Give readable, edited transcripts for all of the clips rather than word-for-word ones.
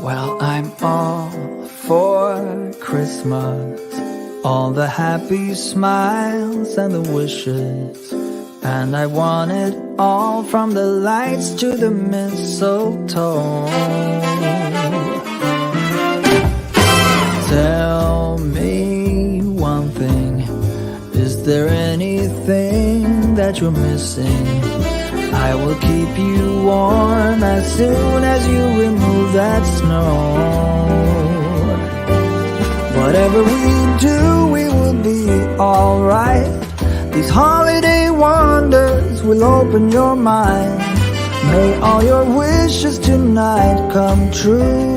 Well, I'm all for Christmas, all the happy smiles and the wishes, and I want it all from the lights to the mistletoe. Tell me one thing, is there anything that you're missing? I will keep you warm as soon as you remove that snow. Whatever we do, we will be alright. These holiday wonders will open your mind. May all your wishes tonight come true.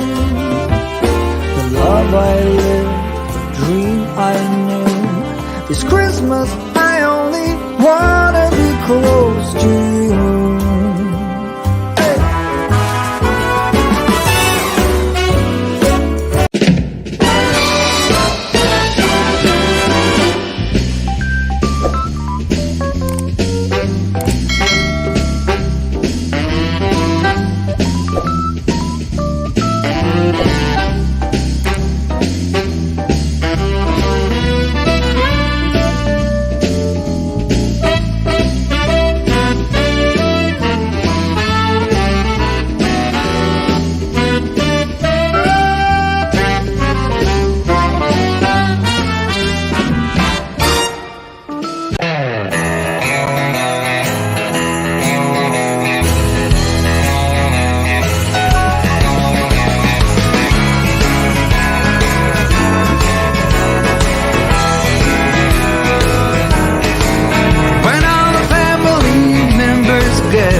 The love I lived, the dream I knew. This Christmas I only wanna be close to you.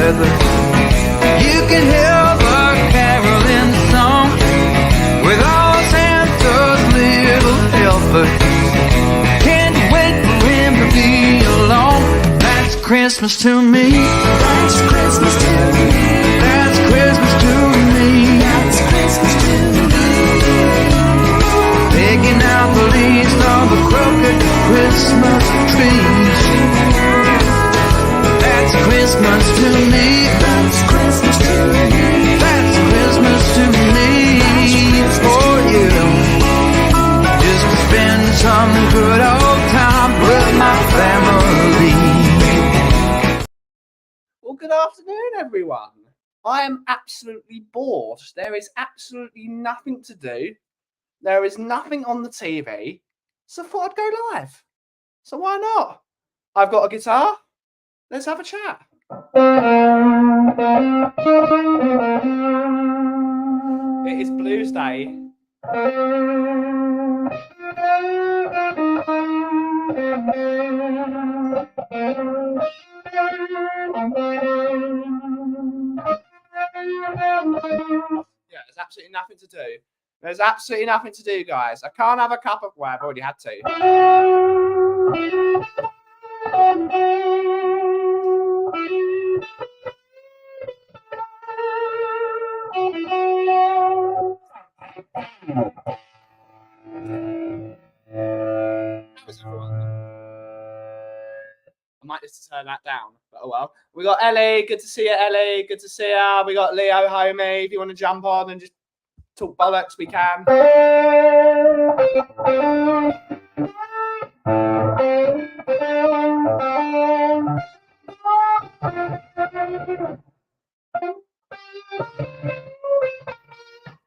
You can hear the caroling song with all Santa's little helpers. Can't wait for him to be along. That's Christmas to me. That's Christmas to me. That's Christmas to me. That's Christmas to me. Taking out the leaves of the crooked Christmas trees. That's Christmas to me. That's Christmas to me. That's Christmas to me. For you, just to spend some good old time with my family. Well, good afternoon, everyone. I am absolutely bored. There is absolutely nothing to do. There is nothing on the TV. So I thought I'd go live. So why not? I've got a guitar. Let's have a chat. It is Blues Day. Yeah, there's absolutely nothing to do. There's absolutely nothing to do, guys. I can't have a cup of... Well, I've already had to. I might just turn that down, but oh well. We got Ellie. Good to see you, Ellie. Good to see you. We got Leo, homie. If you want to jump on and just talk bollocks, we can.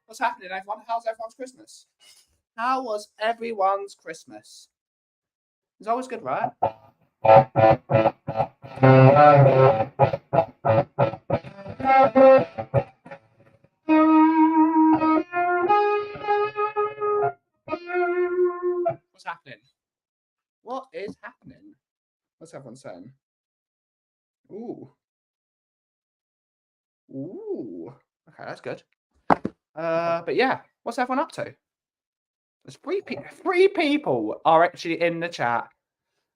What's happening, everyone? How's everyone's Christmas? How was everyone's Christmas? It's always good, right? What's happening? What is happening? What's everyone saying? Ooh. Ooh. Okay, that's good. But yeah, what's everyone up to? There's three people are actually in the chat.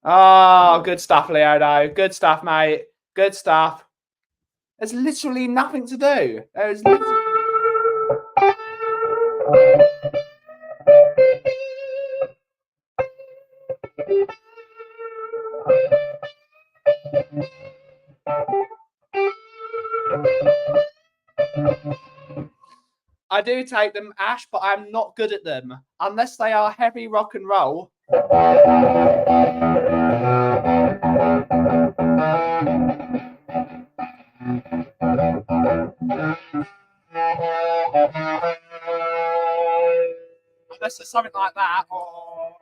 Oh, good stuff, Leonardo. Good stuff, mate. Good stuff. There's literally nothing to do. There's literally... I do take them, Ash, but I'm not good at them unless they are heavy rock and roll. Unless it's something like that, or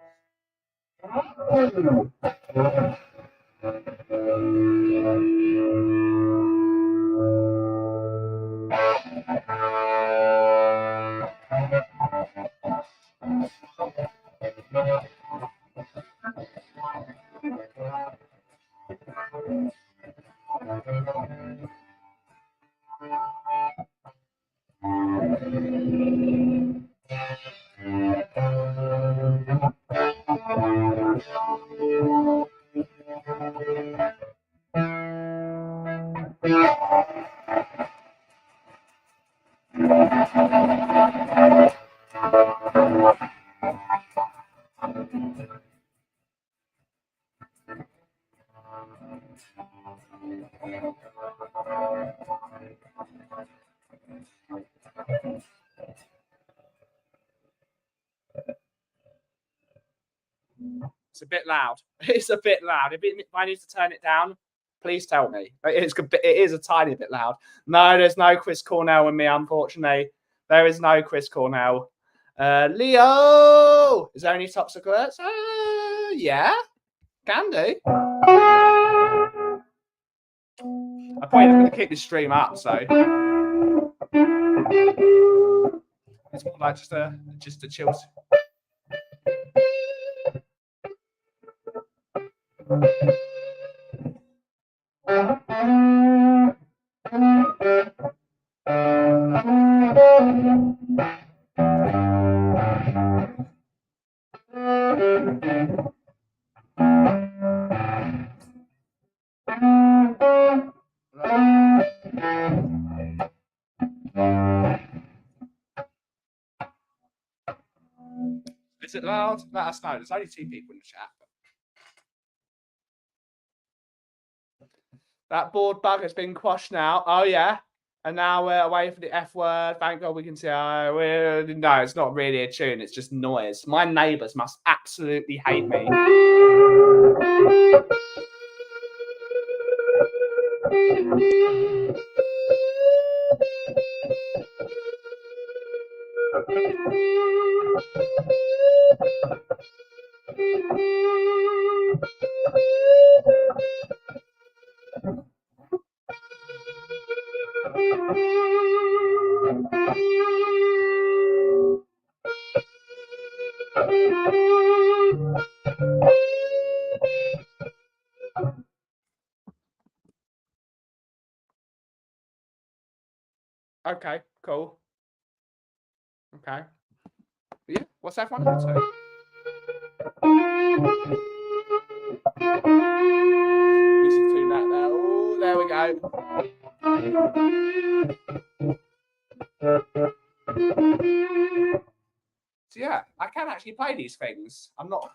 it's a bit loud. It's a bit loud. If I need to turn it down, please tell me. It is a tiny bit loud. No, there's no Chris Cornell with me, unfortunately. There is no Chris Cornell. Leo, is there any toxic alerts? Yeah, can do. I'm probably not going to keep this stream up, so it's more like just a chill. Is it loud? Let us know. There's only 2 people in the chat. That board bug has been quashed now. Oh, yeah. And now we're away from the F word. Thank God we can see. No, it's not really a tune. It's just noise. My neighbours must absolutely hate me. Okay, cool. Okay. Yeah, what's everyone up to? Listen to that there. Oh, there we go. So yeah, I can actually play these things. I'm not.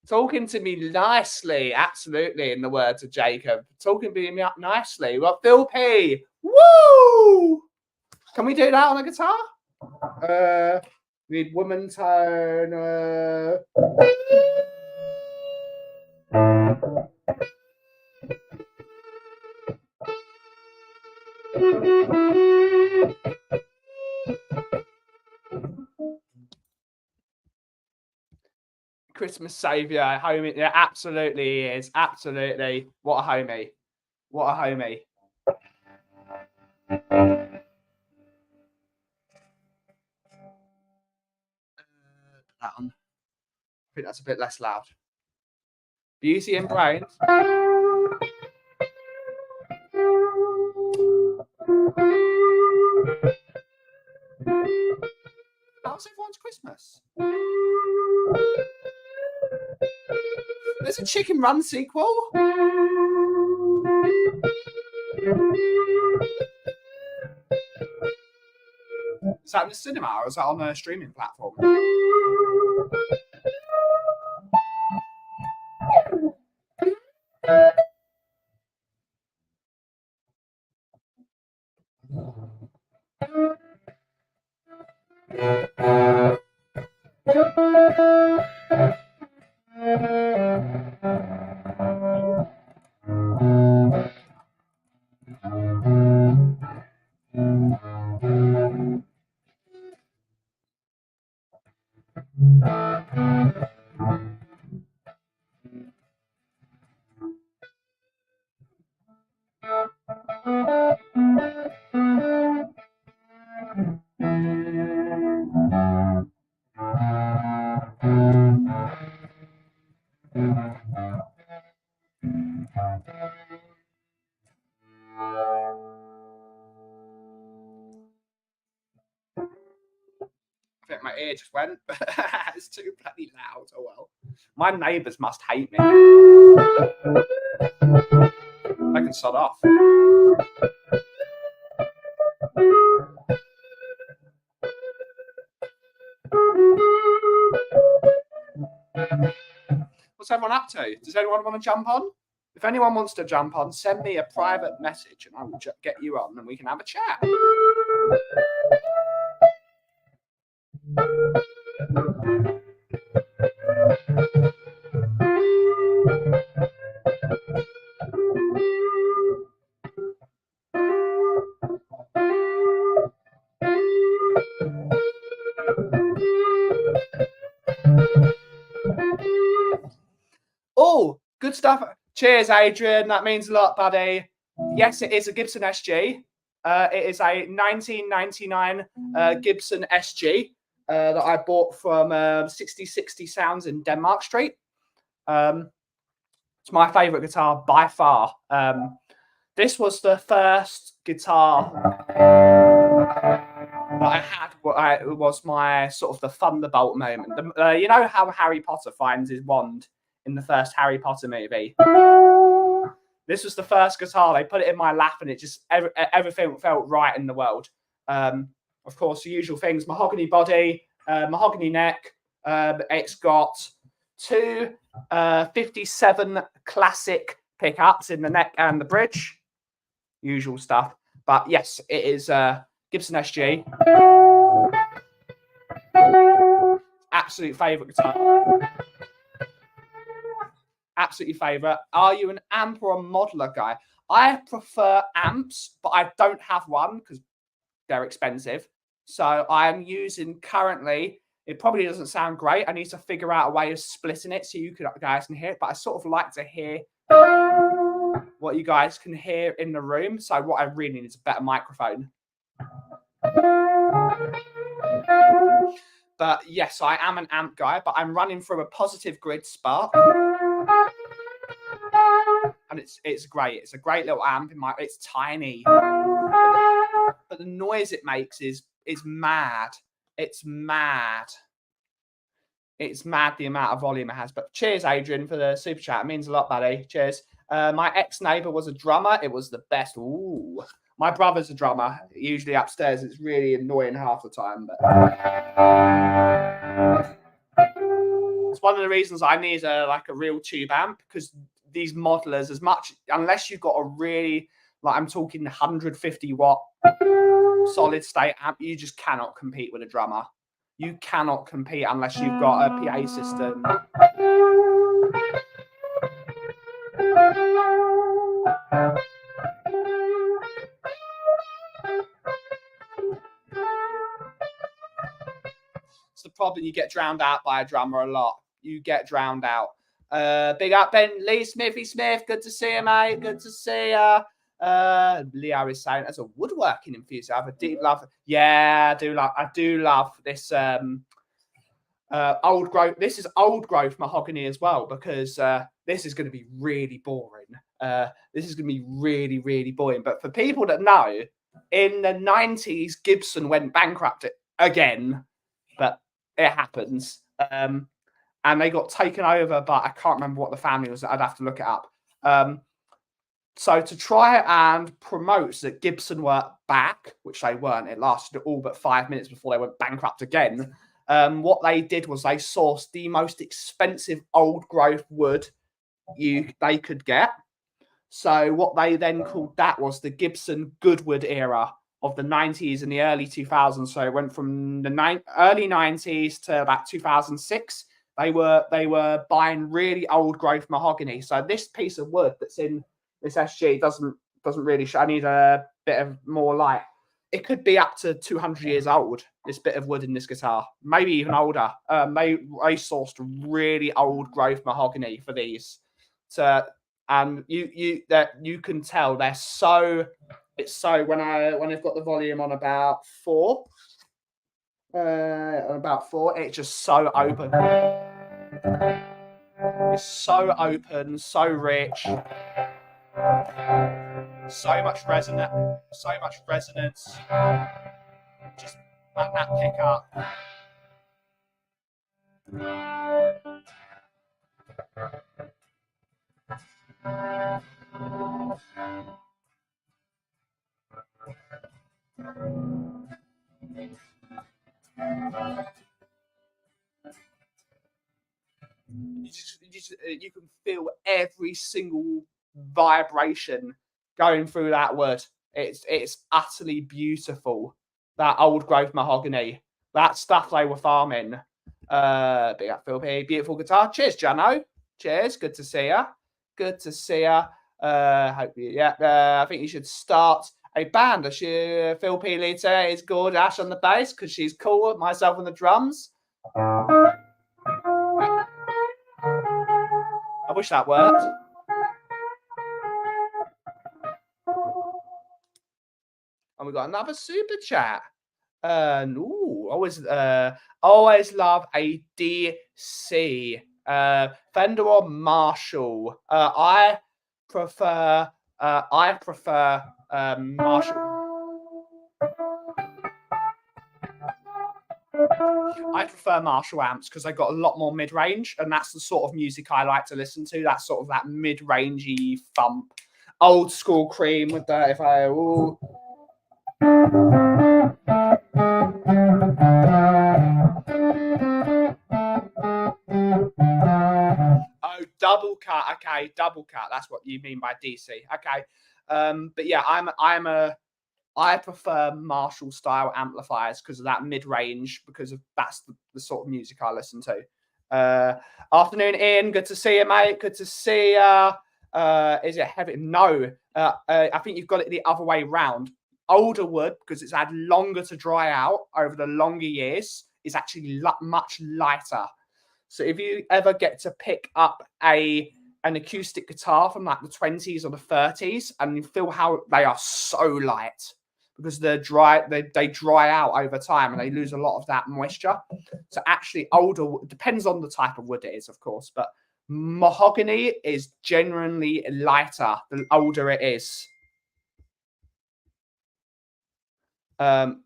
Talking to me nicely, absolutely, in the words of Jacob. Talking to me up nicely. Well, Phil P. Woo! Can we do that on a guitar? Need woman tone. Christmas saviour, homie. Yeah, absolutely he is. Absolutely. What a homie. What a homie. That one. I think that's a bit less loud. Beauty and Brains. How's everyone's Christmas? There's a Chicken Run sequel. Is that in the cinema or is that on a streaming platform? I think my ear just went. It's too bloody loud. Oh well. My neighbours must hate me. I can sod off. What's everyone up to? Does anyone want to jump on? If anyone wants to jump on, send me a private message and I will get you on and we can have a chat. Oh, good stuff. Cheers, Adrian. That means a lot, buddy. Yes, it is a Gibson SG. It is a 1999 Gibson SG that I bought from 6060 Sounds in Denmark Street. It's my favourite guitar by far. This was the first guitar that I had. It was my sort of the Thunderbolt moment. You know how Harry Potter finds his wand in the first Harry Potter movie? This was the first guitar. They put it in my lap and it just, everything felt right in the world. Of course, the usual things, mahogany body, mahogany neck. It's got two 57 classic pickups in the neck and the bridge. Usual stuff. But yes, it is Gibson SG. Absolute favourite guitar. Absolutely favourite. Are you an amp or a modeler guy? I prefer amps, but I don't have one because they're expensive. So I'm using currently, it probably doesn't sound great. I need to figure out a way of splitting it so you guys can hear it. But I sort of like to hear what you guys can hear in the room. So what I really need is a better microphone. But yes, I am an amp guy, but I'm running through a Positive Grid Spark. And it's great. It's a great little amp. It's tiny. But the noise it makes is mad. It's mad. It's mad the amount of volume it has. But cheers, Adrian, for the super chat. It means a lot, buddy. Cheers. My ex-neighbour was a drummer. It was the best. Ooh. My brother's a drummer. Usually upstairs. It's really annoying half the time. But it's one of the reasons I need a real tube amp, because these modelers, unless you've got a really, like I'm talking 150 watt solid state amp, you just cannot compete with a drummer. You cannot compete unless you've got a PA system. It's the problem. You get drowned out by a drummer a lot. You get drowned out. Big up Ben Lee Smithy Smith. Good to see you, mate. Good to see you. Leo is saying as a woodworking enthusiast, I have a deep love. Yeah, I do love this old growth. This is old growth mahogany as well, because this is going to be really boring. This is going to be really, really boring. But for people that know, in the 90s, Gibson went bankrupt again, but it happens. And they got taken over, but I can't remember what the family was. I'd have to look it up. So to try and promote that Gibson were back, which they weren't, it lasted all but 5 minutes before they went bankrupt again. What they did was they sourced the most expensive old growth wood they could get. So what they then called that was the Gibson Goodwood era of the 90s and the early 2000s. So it went from the early 90s to about 2006. They were buying really old growth mahogany. So this piece of wood that's in this SG doesn't really show. I need a bit of more light. It could be up to 200 years old, this bit of wood in this guitar, maybe even older. They sourced really old growth mahogany for these. And you can tell they're so. It's so when I've got the volume on about 4, it's just so open. It's so open, so rich, so much resonance. Just let that pick up. You can feel every single vibration going through that wood. It's utterly beautiful. That old growth mahogany, that stuff they were farming. Big up Phil P. Beautiful guitar. Cheers, Jano. Cheers. Good to see you. Good to see you. Hope you. Yeah. I think you should start a band. Phil P. Lita is good. Ash on the bass because she's cool. Myself on the drums. I wish that worked. And we got another super chat. Always love a DC. Fender or Marshall? I prefer Marshall. I prefer Marshall amps because they got a lot more mid-range, and that's the sort of music I like to listen to. That sort of that mid-rangey thump, old school Cream with that. If I double cut. Okay, double cut. That's what you mean by DC. Okay, but yeah, I prefer Marshall style amplifiers because of that mid range, because that's the sort of music I listen to. Afternoon, Ian. Good to see you, mate. Good to see you. Is it heavy? No, I think you've got it the other way round. Older wood, because it's had longer to dry out over the longer years, is actually much lighter. So if you ever get to pick up an acoustic guitar from like the 20s or the 30s, and you feel how they are so light because they dry out over time and they lose a lot of that moisture. So actually older, depends on the type of wood it is, of course, but mahogany is generally lighter the older it is. But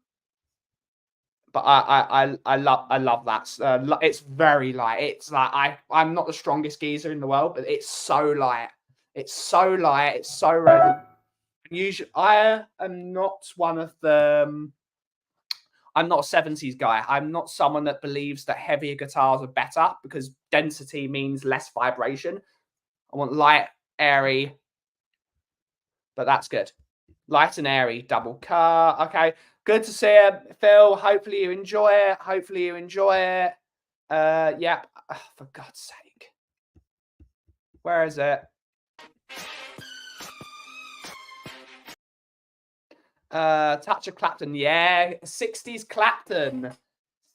I love that. It's very light. It's like I'm not the strongest geezer in the world, but it's so light. It's so light. It's so red. Usually, I am not one of the. I'm not a 70s guy. I'm not someone that believes that heavier guitars are better because density means less vibration. I want light, airy, but that's good. Light and airy, double cut. Okay, good to see you, Phil. Hopefully you enjoy it. Yeah. Oh, for God's sake. Where is it? Touch of Clapton. Yeah, 60s Clapton.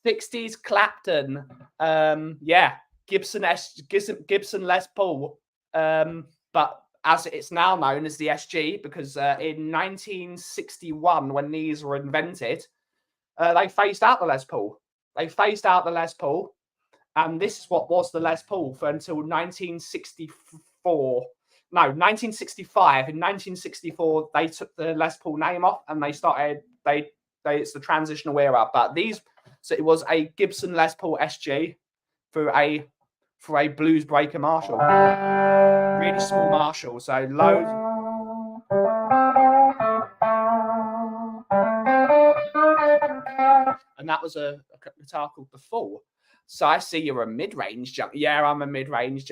60s Clapton. Yeah, Gibson Les Paul, but as it's now known as the SG, because in 1961, when these were invented, they phased out the Les Paul. They phased out the Les Paul, and this is what was the Les Paul for until 1964. No, 1965. In 1964, they took the Les Paul name off, and they started. It's the transitional era. But so it was a Gibson Les Paul SG for a blues breaker Marshall, really small Marshall. So loads. And that was a guitar called The Fall. So I see you're a mid-range jump. Yeah, I'm a mid-range.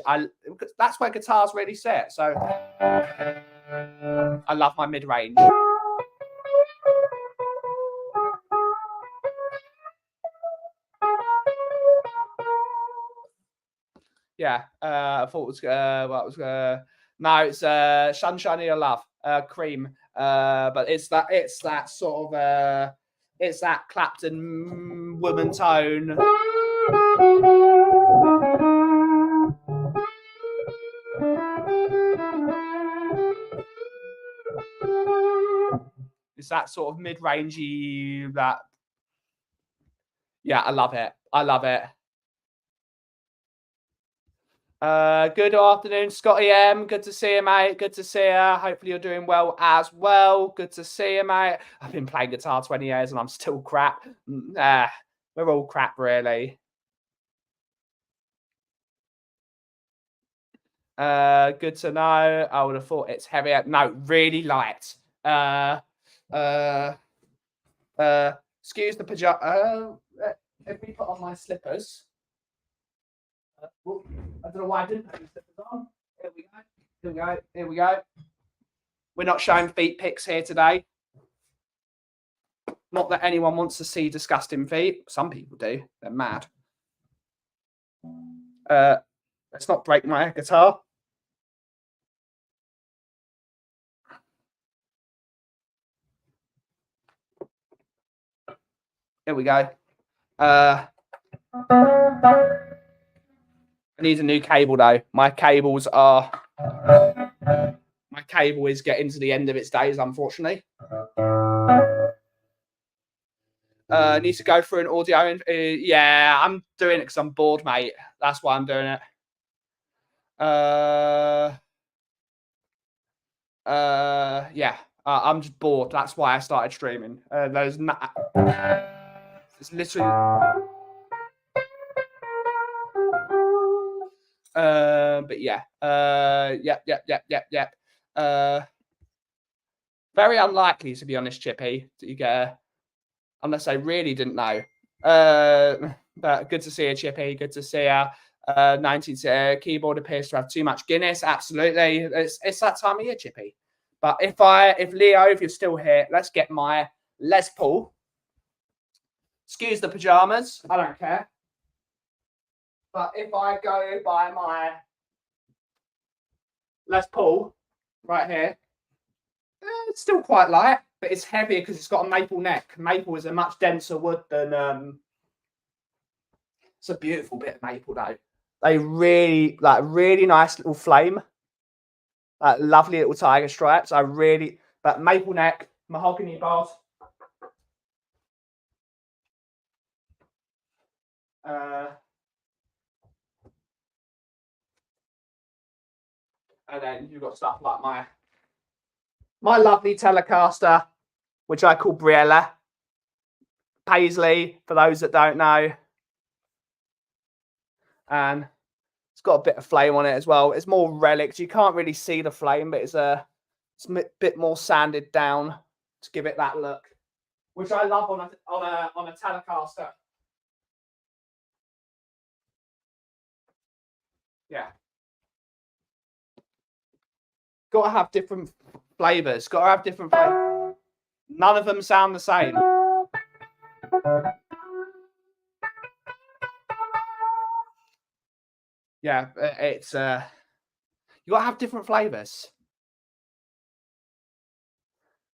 That's where guitars really sit. So I love my mid-range. Yeah, I thought it was no, it's Sunshine of Your Love, Cream. But it's that sort of it's that Clapton woman tone. It's that sort of mid-rangey that. Yeah, I love it. I love it. Good afternoon, Scotty M. Good to see you, mate. Good to see you. Hopefully you're doing well as well. Good to see you, mate. I've been playing guitar 20 years and I'm still crap. We're all crap, really. Good to know. I would have thought it's heavier. No, really light. Excuse the pajama. Let me put on my slippers. I don't know why I didn't put my slippers on. Here we go. Here we go. Here we go. We're not showing feet pics here today. Not that anyone wants to see disgusting feet. Some people do. They're mad. Let's not break my guitar. Here we go. I need a new cable though. My cable is getting to the end of its days, unfortunately. Need to go through an audio. Yeah, I'm doing it because I'm bored, mate. That's why I'm doing it. Yeah, I'm just bored. That's why I started streaming. It's literally. But yeah. Yep. Very unlikely, to be honest, Chippy, that you get unless I really didn't know. But good to see you, Chippy. Good to see you. 19 keyboard appears to have too much Guinness. Absolutely, it's that time of year, Chippy. But if Leo, if you're still here, let's get my Les Paul. Excuse the pajamas. I don't care. But if I go by my Les Paul right here, it's still quite light, but it's heavier because it's got a maple neck. Maple is a much denser wood than. It's a beautiful bit of maple though. They really nice little flame. Lovely little tiger stripes. But maple neck, mahogany bars. And then you've got stuff like my lovely Telecaster, which I call Briella. Paisley, for those that don't know. And it's got a bit of flame on it as well. It's more relics. You can't really see the flame, but it's a bit more sanded down to give it that look, which I love on a Telecaster. Yeah. Got to have different flavors. Got to have different flavors. None of them sound the same. Yeah, it's you got to have different flavors.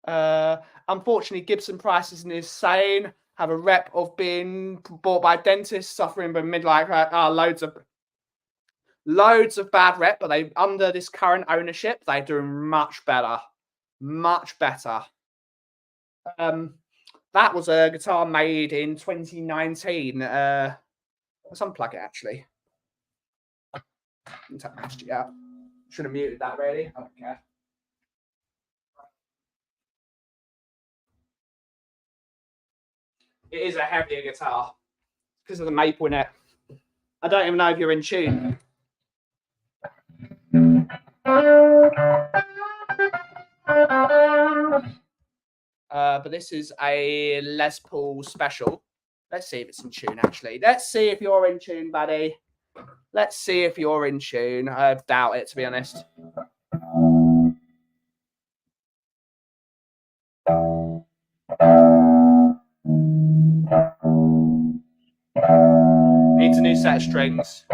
Unfortunately, Gibson Price is insane. Have a rep of being bought by dentists, suffering from midlife. Loads of Loads of bad rep, but they under this current ownership, they're doing much better. Much better. That was a guitar made in 2019. Let's unplug it actually. Take my SG out. Should have muted that really. I don't care. It is a heavier guitar because of the maple in it. I don't even know if you're in tune. But this is a Les Paul special. Let's see if it's in tune, actually. Let's see if you're in tune, buddy. Let's see if you're in tune. I doubt it, to be honest. Needs a new set of strings.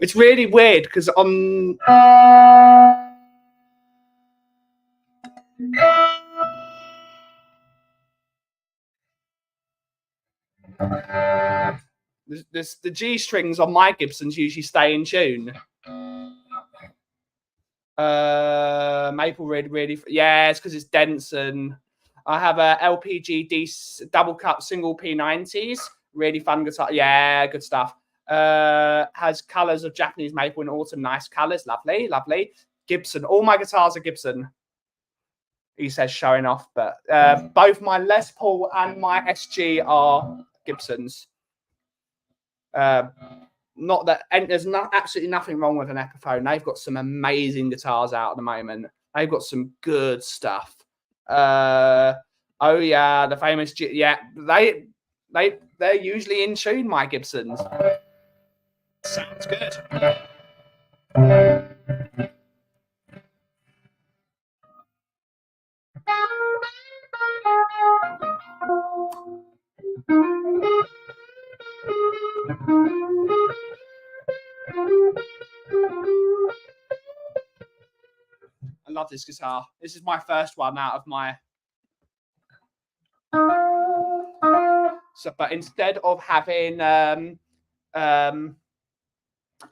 It's really weird because on the G strings on my Gibsons usually stay in tune. Maple really, yeah, it's because it's dense. And I have a LPG D double cut single P90s, really fun guitar. Yeah, good stuff. Has colors of Japanese maple in autumn, nice colors, lovely. Gibson, all my guitars are Gibson. He says showing off, but both my Les Paul and my SG are Gibsons. Not that, and there's absolutely nothing wrong with an Epiphone. They've got some amazing guitars out at the moment. They've got some good stuff. Oh yeah, the famous they're usually in tune. My Gibsons. Sounds good. I love this guitar. This is my first one out of my. So, but instead of having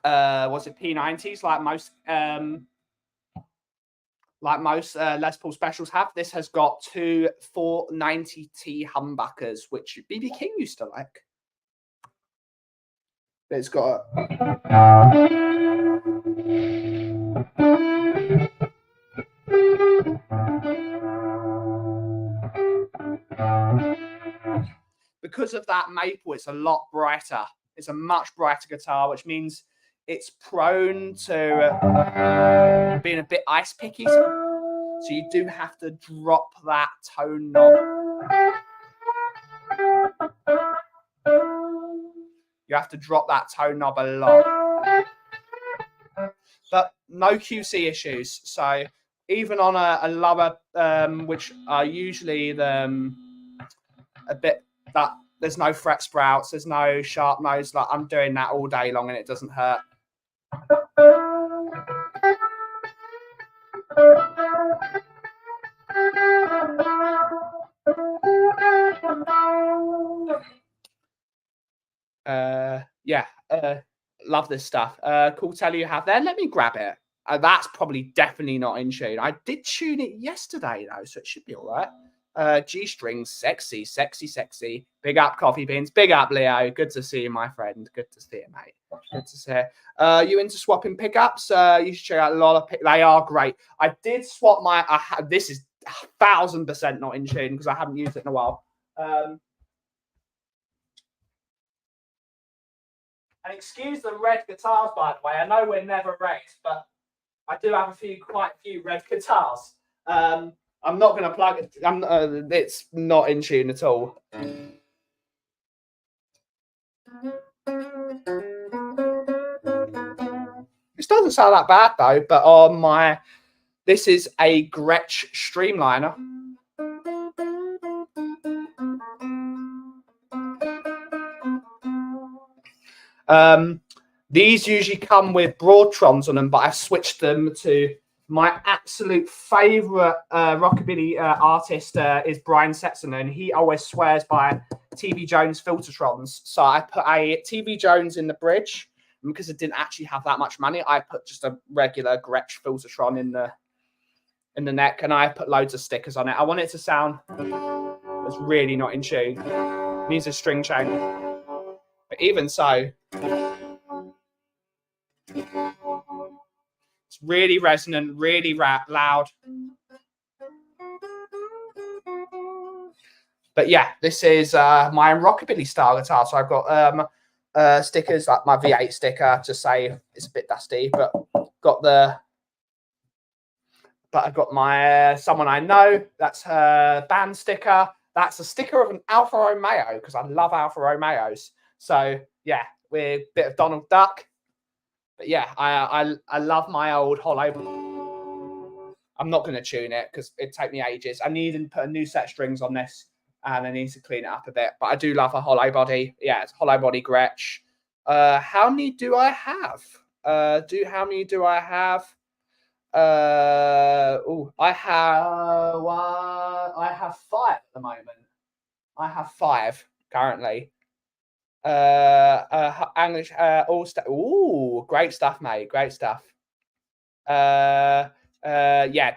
was it P90s like most Les Paul specials have, this has got two 490T humbuckers, which BB King used to like. It's got because of that maple, it's a lot brighter. It's a much brighter guitar, which means it's prone to being a bit ice picky. So you do have to drop that tone knob. You have to drop that tone knob a lot. But no QC issues. So even on a lower, which are usually a bit that there's no fret sprouts, there's no sharp nose. Like I'm doing that all day long and it doesn't hurt. Love this stuff. Cool tell you have there. Let me grab it. That's probably definitely not in tune. I did tune it yesterday though, so it should be all right. G strings, sexy. Big up Coffee Beans. Big up Leo. Good to see you, my friend. Good to see you, mate. Good to see you. You into swapping pickups? You should check out a lot of they are great. I did swap my. This is 1000% not in tune because I haven't used it in a while. And excuse the red guitars, by the way. I know we're never red, but I do have quite a few red guitars. I'm not going to plug it. It's not in tune at all. This doesn't sound that bad though, but on this is a Gretsch Streamliner. These usually come with Broadtrons on them, but I switched them to my absolute favourite rockabilly artist is Brian Setzer, and he always swears by TV Jones Filtertrons. So I put a TV Jones in the bridge, and because I didn't actually have that much money, I put just a regular Gretsch Filtertron in the neck, and I put loads of stickers on it. I want it to sound it's really not in tune. It needs a string chain, but even so. It's really resonant, really loud. But yeah, this is my rockabilly style guitar. So I've got stickers like my V8 sticker to say it's a bit dusty, but I've got my someone I know. That's her band sticker. That's a sticker of an Alfa Romeo because I love Alfa Romeos. So yeah, we're a bit of Donald Duck. But yeah, I love my old hollow. I'm not going to tune it because it'd take me ages. I need to put a new set of strings on this, and I need to clean it up a bit. But I do love a hollow body. Yeah, it's hollow body Gretsch. How many do I have? How many do I have? I have 5 at the moment. I have 5 currently. English all stuff. Ooh, great stuff, mate. Great stuff. Yeah,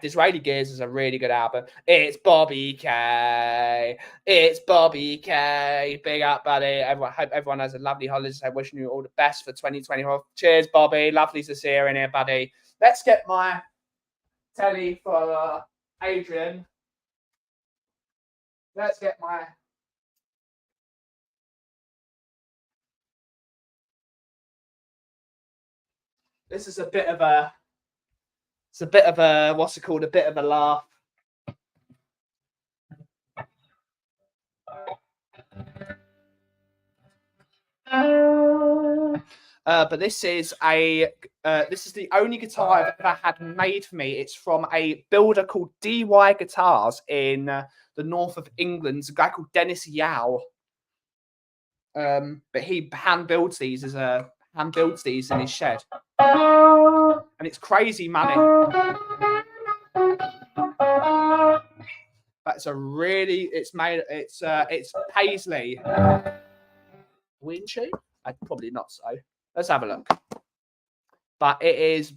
Disraeli Gears is a really good album. It's Bobby K. It's Bobby K. Big up, buddy. Hope everyone has a lovely holiday. I'm wishing you all the best for 2024. Cheers, Bobby. Lovely to see you in here, buddy. Let's get my telly for Adrian. Let's get my. This is a bit of a. It's a bit of a what's it called? A bit of a laugh. But this is the only guitar I've ever had made for me. It's from a builder called DY Guitars in the north of England. It's a guy called Dennis Yao. But he hand builds these in his shed, and it's crazy money. That's a really. It's Paisley. Wind tune? Probably not so. Let's have a look. But it's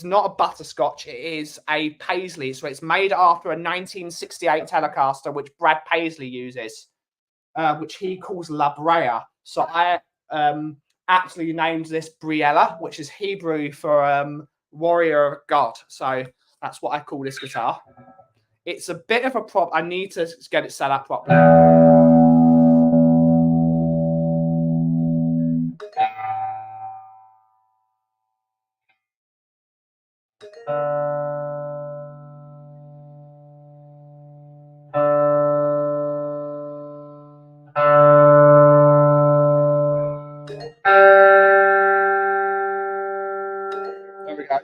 not a butterscotch. It is a Paisley. So it's made after a 1968 Telecaster, which Brad Paisley uses, which he calls La Brea. So I absolutely named this Briella, which is Hebrew for warrior of God. So that's what I call this guitar. It's a bit of a prop. I need to get it set up properly. There we go.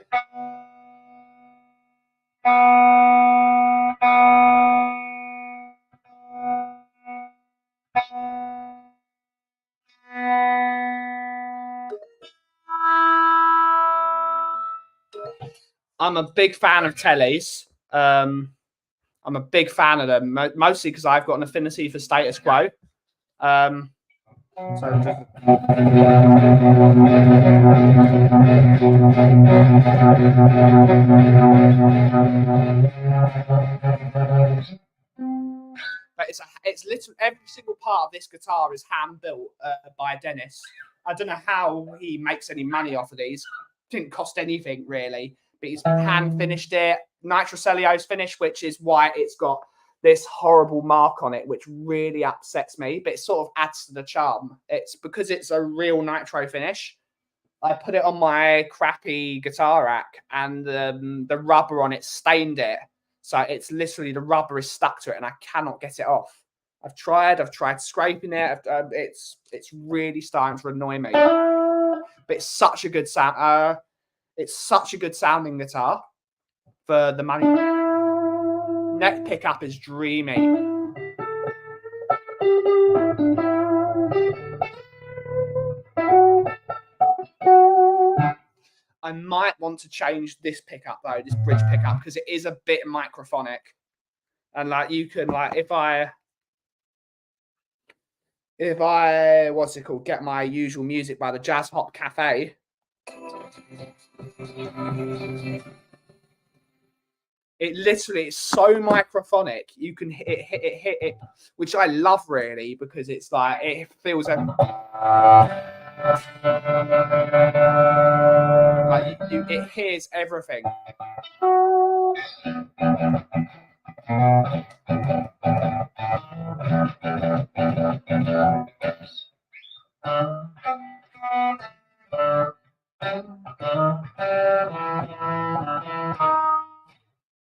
I'm a big fan of tellies. I'm a big fan of them, mostly because I've got an affinity for Status Quo. But it's literally every single part of this guitar is hand built by Dennis. I don't know how he makes any money off of these. Didn't cost anything really, but he's hand finished it. Nitrocelio's finished, which is why it's got this horrible mark on it, which really upsets me, but it sort of adds to the charm. It's because it's a real nitro finish. I put it on my crappy guitar rack, and the rubber on it stained it. So it's literally, the rubber is stuck to it, and I cannot get it off. I've tried scraping it. It's really starting to annoy me. But it's such a good sound. It's such a good sounding guitar for the money. Neck pickup is dreamy. I might want to change this pickup though, this bridge pickup, because it is a bit microphonic. And like, you can, like, if I what's it called, get my usual music by the Jazz Hop Cafe. It literally is so microphonic. You can hit it, which I love really, because it's like, it feels like it hears everything.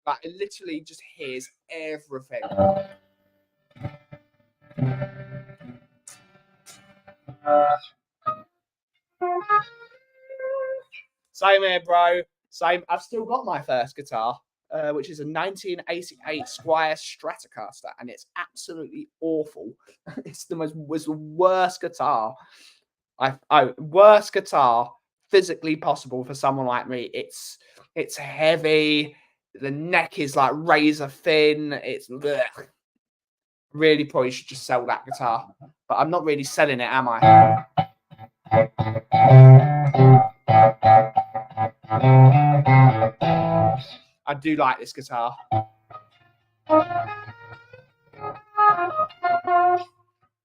Like, it literally just hears everything. Same here, bro. Same. I've still got my first guitar, which is a 1988 Squier Stratocaster, and it's absolutely awful. It's the worst guitar. Worst guitar physically possible for someone like me. It's heavy. The neck is like razor thin. It's blech. Really probably should just sell that guitar, but I'm not really selling it, am I? I do like this guitar.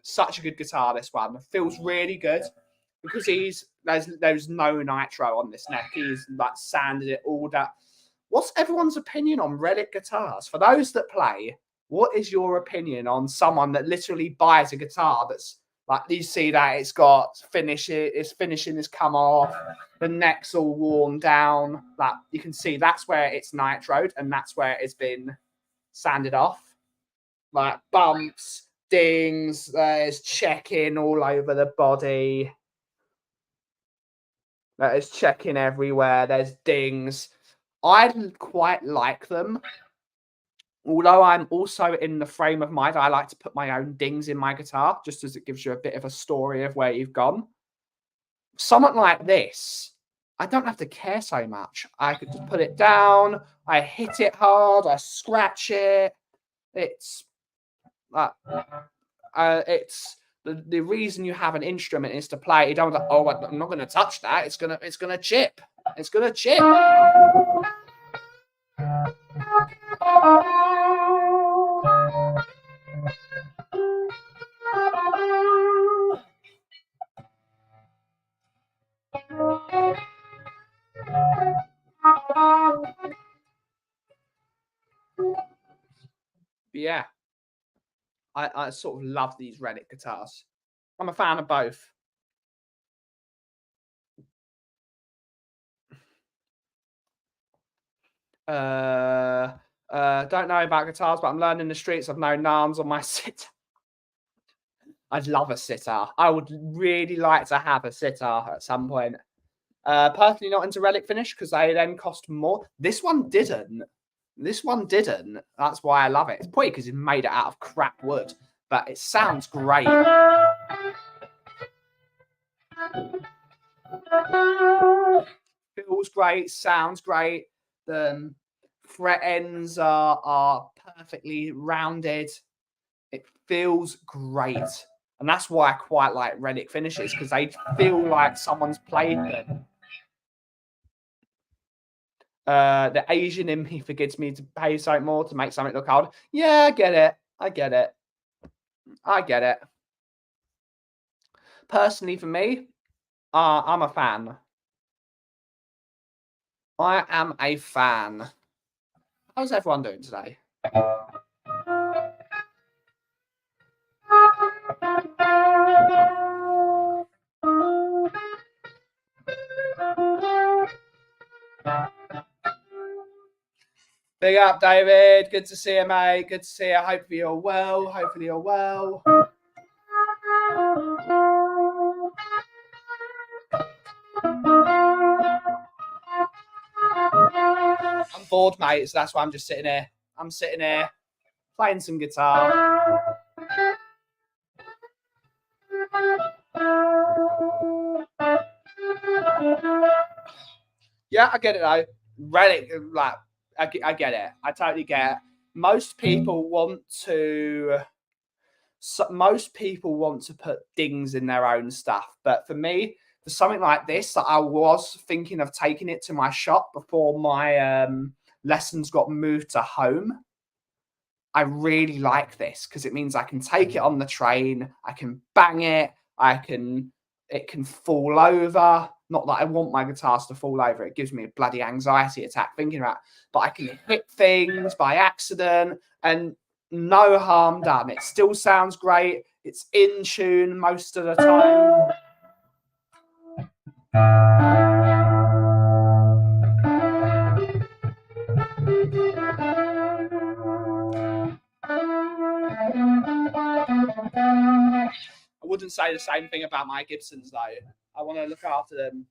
Such a good guitar, this one. It feels really good because there's no nitro on this neck. He's like sanded it all down. What's everyone's opinion on Relic guitars? For those that play, what is your opinion on someone that literally buys a guitar that's like, you see that it's got finishing has come off, the neck's all worn down. Like, you can see that's where it's nitroed and that's where it's been sanded off. Like bumps, dings, there's checking all over the body. There's checking everywhere. There's dings. I quite like them. Although I'm also in the frame of mind, I like to put my own dings in my guitar, just as it gives you a bit of a story of where you've gone. Something like this, I don't have to care so much. I could just put it down, I hit it hard, I scratch it. It's the reason you have an instrument is to play. You don't like, oh, I'm not going to touch that. It's gonna chip. It's gonna chip. Yeah, I sort of love these Relic guitars. I'm a fan of both. Don't know about guitars, but I'm learning the streets. I've no arms on my sitar. I'd love a sitar. I would really like to have a sitar at some point. Personally, not into Relic finish because they then cost more. This one didn't. This one didn't. That's why I love it. It's probably because it made it out of crap wood, but it sounds great. Feels great. Sounds great. The fret ends are perfectly rounded. It feels great. And that's why I quite like Relic finishes, because they feel like someone's played them. The Asian in me forgets me to pay something more to make something look hard. Yeah, I get it. I get it. I get it. Personally, for me, I'm a fan. I am a fan. How's everyone doing today? Big up, David. Good to see you, mate. Good to see you. Hopefully you're well. Hopefully you're well. I'm bored, mate, so that's why I'm just sitting here. I'm sitting here playing some guitar. Yeah, I get it though. Relic, like, I get it. I totally get it. Most people want to put dings in their own stuff, but for me, for something like this, that I was thinking of taking it to my shop before my lessons got moved to home. I really like this because it means I can take it on the train, I can bang it, it can fall over. Not that I want my guitars to fall over. It gives me a bloody anxiety attack thinking about it. But I can hit things by accident and no harm done. It still sounds great. It's in tune most of the time. I wouldn't say the same thing about my Gibsons, though. I want to look after them.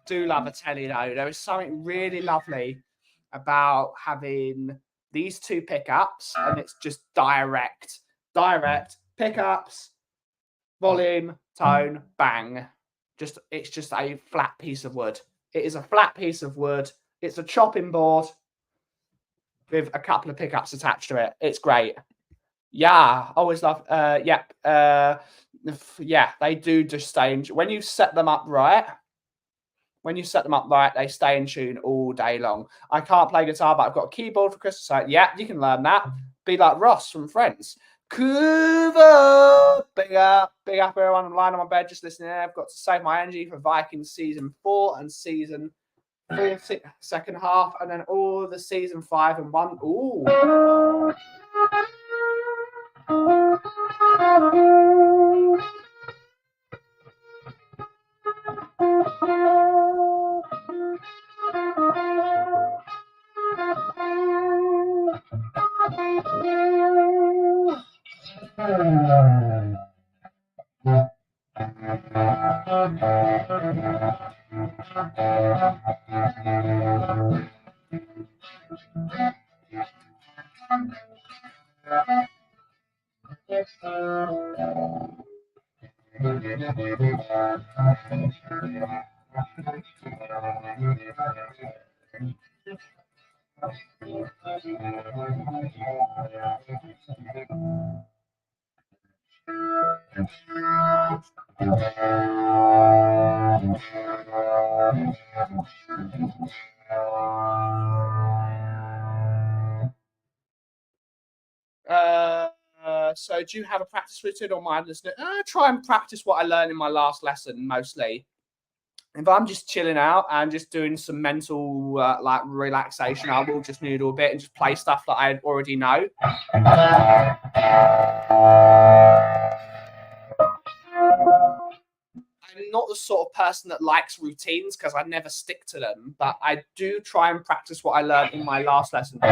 Do love a telly, though. There is something really lovely about having these two pickups, and it's just direct pickups, volume, tone, bang. It's just a flat piece of wood. It is a flat piece of wood. It's a chopping board with a couple of pickups attached to it. It's great. Yeah, always love. Yeah, they do just stay in. When you set them up right, they stay in tune all day long. I can't play guitar, but I've got a keyboard for Christmas. So yeah, you can learn that. Be like Ross from Friends. Cuba, big up everyone. I'm lying on my bed just listening. I've got to save my energy for Vikings season 4 and season 4 second half, and then all the season 5 and 1. Ooh. So do you have a practice routine or mindless? I try and practice what I learned in my last lesson mostly. If I'm just chilling out and just doing some mental like relaxation, I will just noodle a bit and just play stuff that I already know. I'm not the sort of person that likes routines because I never stick to them, but I do try and practice what I learned in my last lesson. I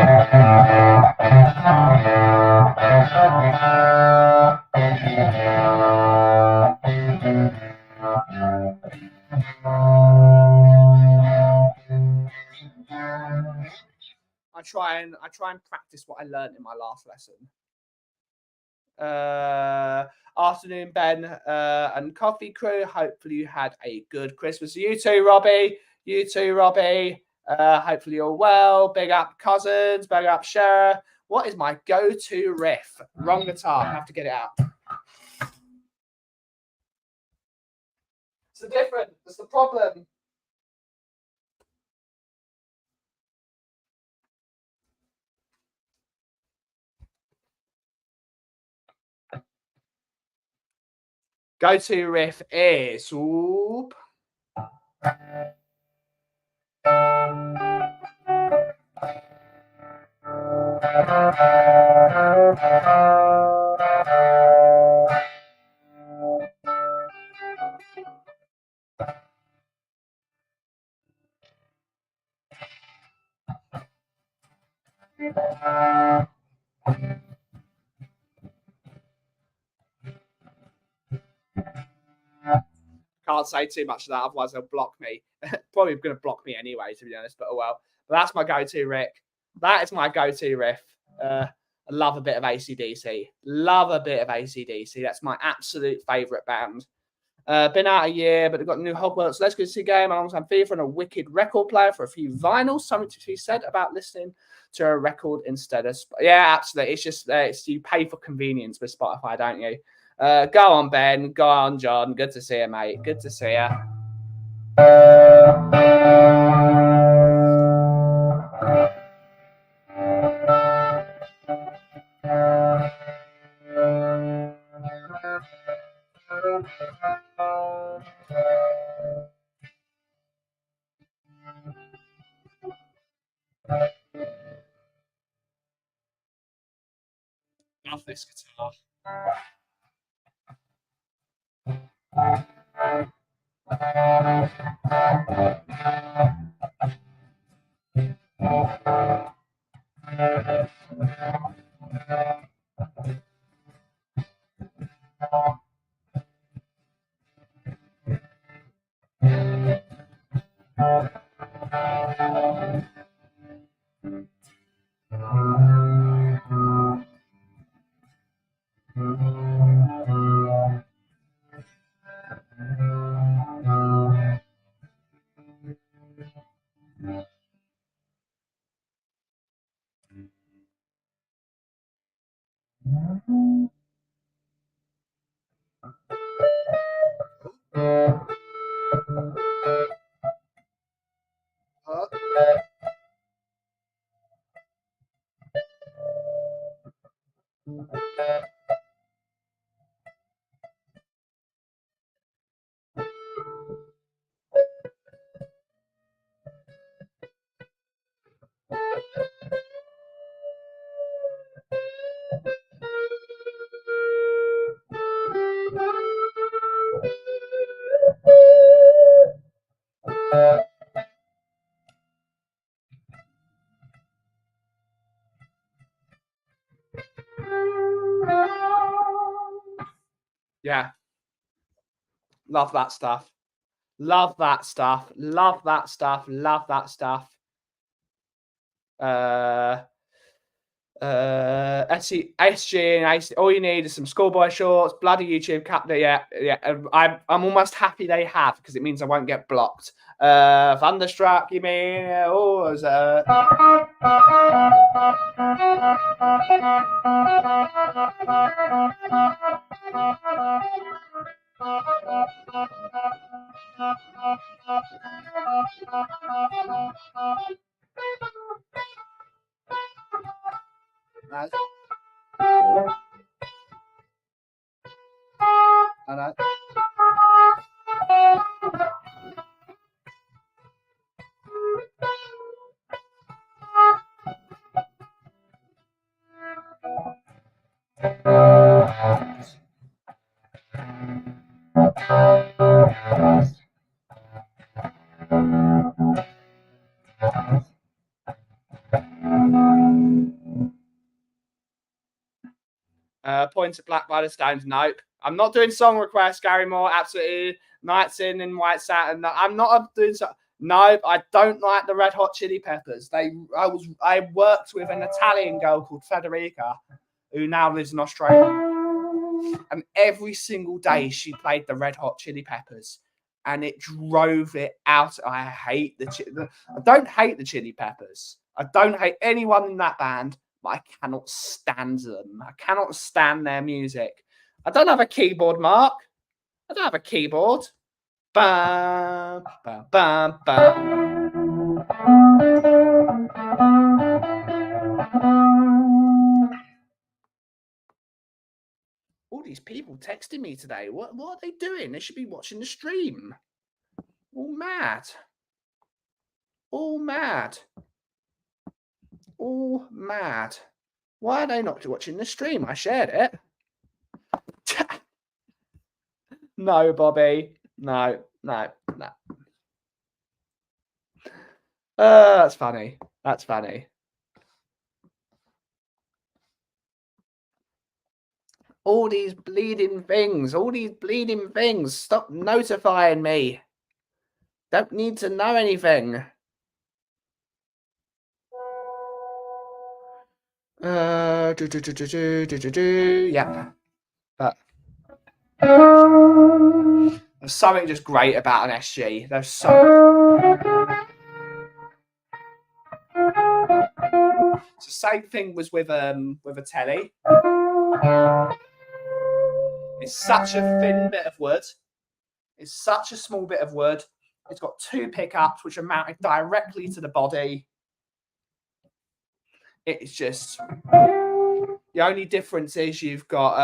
try and practice what I learned in my last lesson. Afternoon, Ben and Coffee Crew. Hopefully you had a good Christmas. You too, Robbie. Hopefully you're well. Big up Cousins. Big up Shara. What is my go-to riff? Wrong guitar. I have to get it out. It's different. That's the problem. Go-to riff is whoop. Can't say too much of that, otherwise they'll block me. Probably going to block me anyway, to be honest. But oh well. But that's my go-to, Rick. That is my go-to riff. I love a bit of AC/DC. Love a bit of AC/DC. That's my absolute favourite band. Been out a year, but they've got a new Hogwarts Legacy game alongside FIFA and a wicked record player for a few vinyls. Something to be said about listening to a record instead of yeah, absolutely. It's just you pay for convenience with Spotify, don't you? Go on, Ben. Go on, John. Good to see you, mate. Good to see you. Love this guitar. Yeah. Love that stuff. Love that stuff. Love that stuff. Love that stuff. SG and AC, all you need is some schoolboy shorts, bloody YouTube cap. Yeah. I'm almost happy they have, because it means I won't get blocked. Thunderstruck, you mean? Oh, is Points of Black by the Stones. Nope. I'm not doing song requests, Gary Moore. Absolutely. Nights in White Satin. I'm not doing so. No, I don't like the Red Hot Chili Peppers. I worked with an Italian girl called Federica, who now lives in Australia. And every single day she played the Red Hot Chili Peppers, and it drove it out. I don't hate the Chili Peppers. I don't hate anyone in that band, but I cannot stand them. I cannot stand their music. I don't have a keyboard, Mark. I don't have a keyboard. Bam, bam, bam, bam. All these people texting me today. What are they doing? They should be watching the stream. All mad. All mad. All mad. Why are they not watching the stream? I shared it. No, Bobby. No. That's funny. That's funny. All these bleeding things. All these bleeding things. Stop notifying me. Don't need to know anything. Yep. But there's something just great about an SG. There's it's the same thing was with a telly. It's such a thin bit of wood. It's such a small bit of wood. It's got 2 pickups which are mounted directly to the body. It's just the only difference is you've got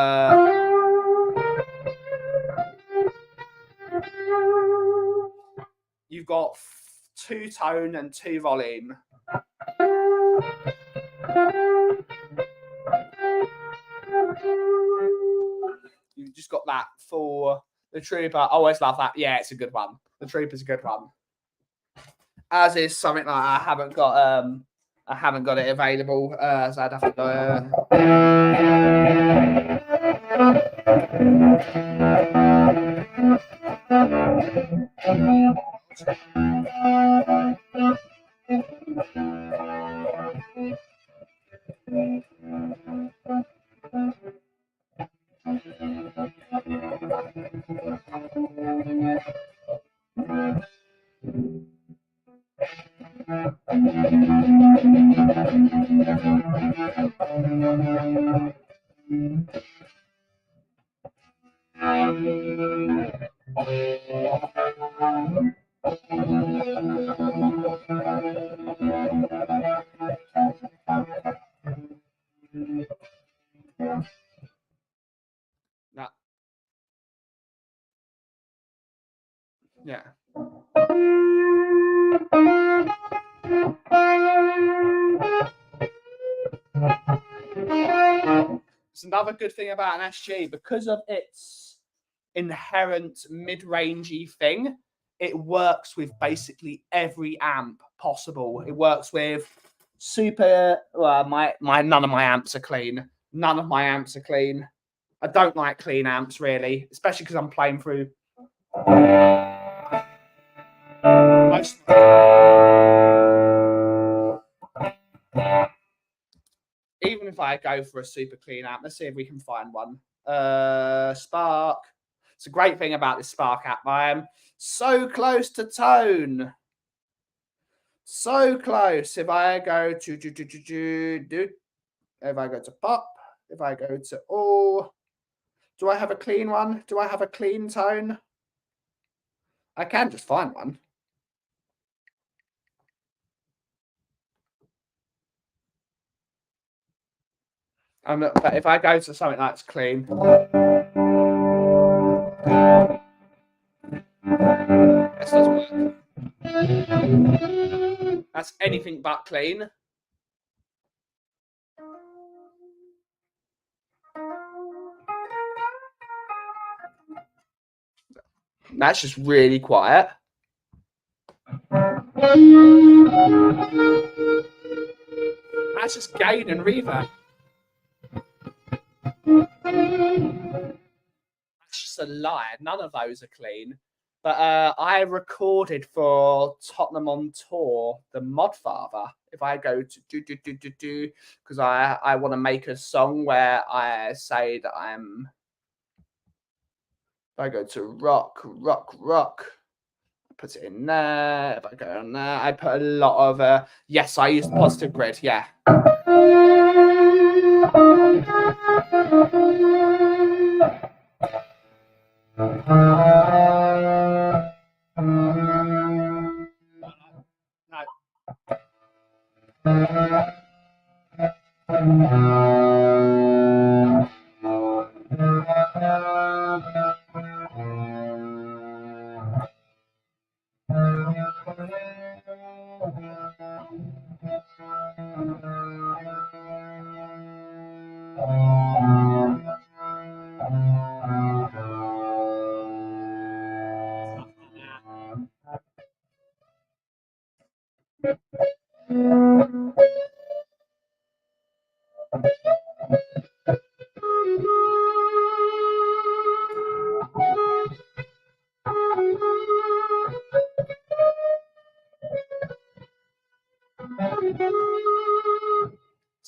you've got 2 tone and 2 volume. You've just got that for the Trooper. I always love that. Yeah, it's a good one. The Trooper's a good one. As is something like I haven't got it available, so I'd have to go. No. Yeah. It's another good thing about an SG, because of its inherent mid-rangey thing, it works with basically every amp possible. It works with super. Well, none of my amps are clean. None of my amps are clean. I don't like clean amps really, especially because I'm playing through most. Even if I go for a super clean amp, let's see if we can find one. Spark. It's a great thing about this Spark app. I am so close to tone. So close. If I go to if I go to pop, if I go to all, do I have a clean one? Do I have a clean tone? I can just find one. But if I go to something that's clean, this doesn't work. That's anything but clean. That's just really quiet. That's just gain and reverb. That's just a lie. None of those are clean. But I recorded for Tottenham on Tour, the Modfather. If I go to because I want to make a song where I say that I'm. If I go to rock, put it in there. If I go on there, I put a lot of yes, I used Positive Grid, yeah.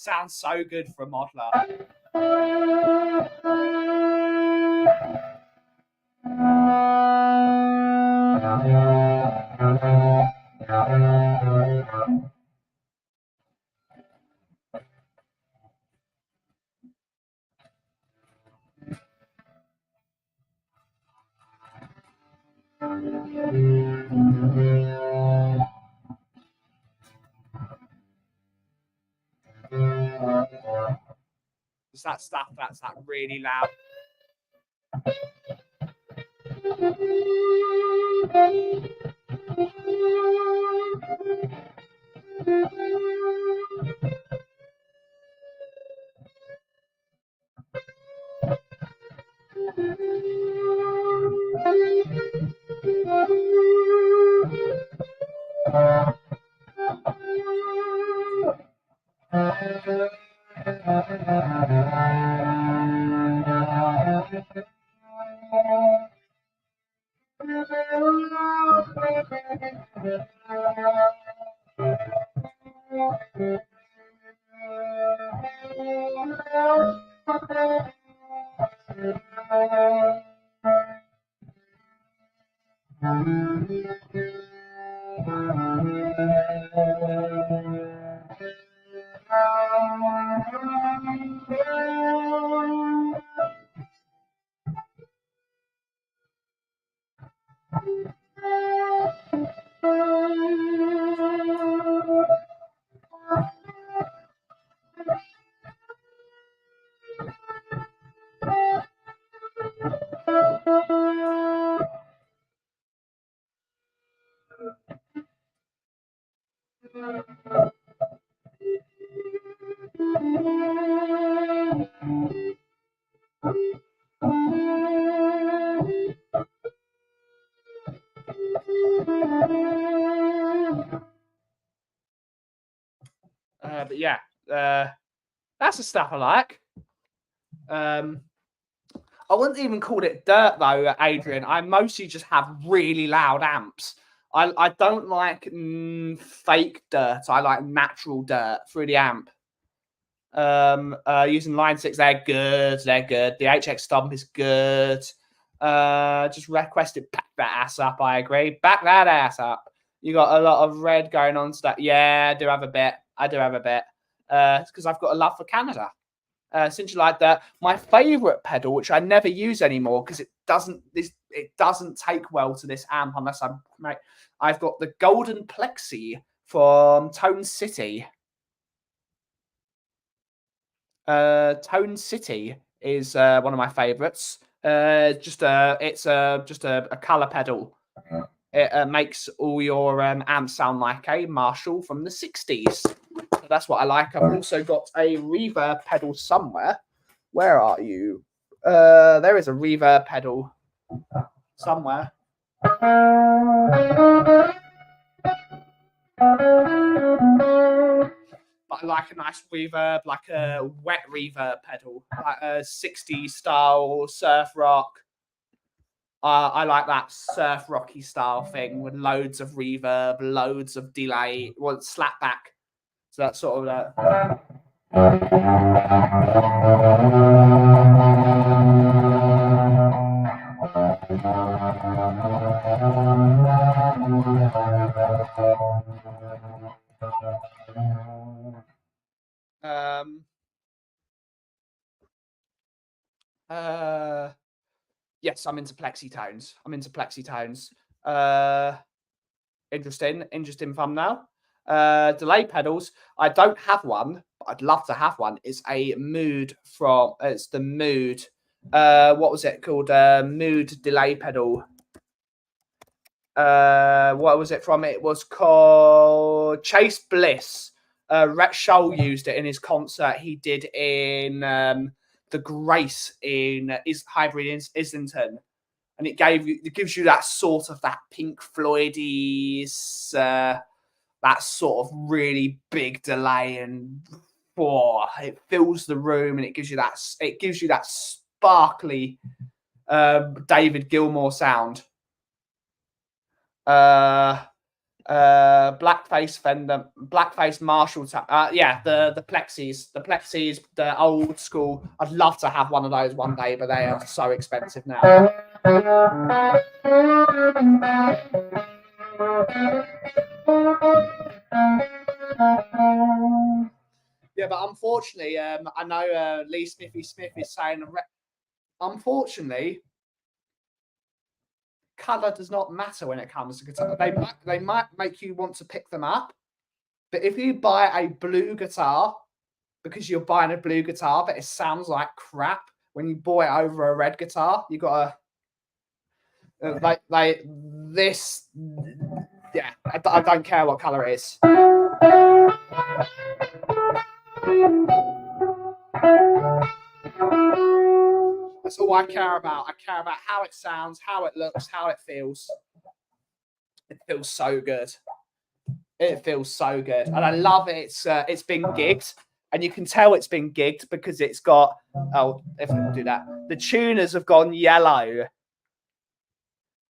Sounds so good for a modeler. It's that stuff that's that really loud. But yeah, that's the stuff I like. I wouldn't even call it dirt though, Adrian. I mostly just have really loud amps. I don't like fake dirt. I like natural dirt through the amp. Using Line 6, they're good. They're good. The HX Stomp is good. Just requested back that ass up. I agree. Back that ass up. You got a lot of red going on stuff. Yeah, I do have a bit. It's because I've got a love for Canada. Since you like that, my favorite pedal, which I never use anymore because it doesn't take well to this amp unless I've got the Golden Plexi from Tone City. Tone City is one of my favorites. It's just a color pedal. It makes all your amps sound like a Marshall from the 60s. So that's what I like. I've also got a reverb pedal somewhere. Where are you? There is a reverb pedal somewhere. But I like a nice reverb, like a wet reverb pedal, like a 60s style surf rock. I like that surf rocky style thing with loads of reverb, loads of delay, well, slap back. So that's sort of that. Yes, I'm into plexi tones. Interesting thumbnail. Delay pedals. I don't have one, but I'd love to have one. It's a Mood from. It's the Mood. What was it called? Mood delay pedal. What was it from? It was called Chase Bliss. Rhett Shull used it in his concert he did in the Grace in Hybrid in Islington, and it gives you that sort of that Pink Floyd-y, that sort of really big delay, and it fills the room, and it gives you that sparkly David Gilmour sound. Blackface Fender, Blackface Marshall. Yeah, the Plexis, the old school. I'd love to have one of those one day, but they are so expensive now. Yeah, but unfortunately, I know Lee Smithy Smith is saying, unfortunately, color does not matter when it comes to guitar. They might make you want to pick them up, but if you buy a blue guitar because you're buying a blue guitar, but it sounds like crap when you buy it over a red guitar, you got to like this. Yeah, I don't care what color it is. That's all I care about. I care about how it sounds, how it looks, how it feels. It feels so good. It feels so good, and I love it. It's been gigged, and you can tell it's been gigged because it's got. Oh, if I can do that, the tuners have gone yellow.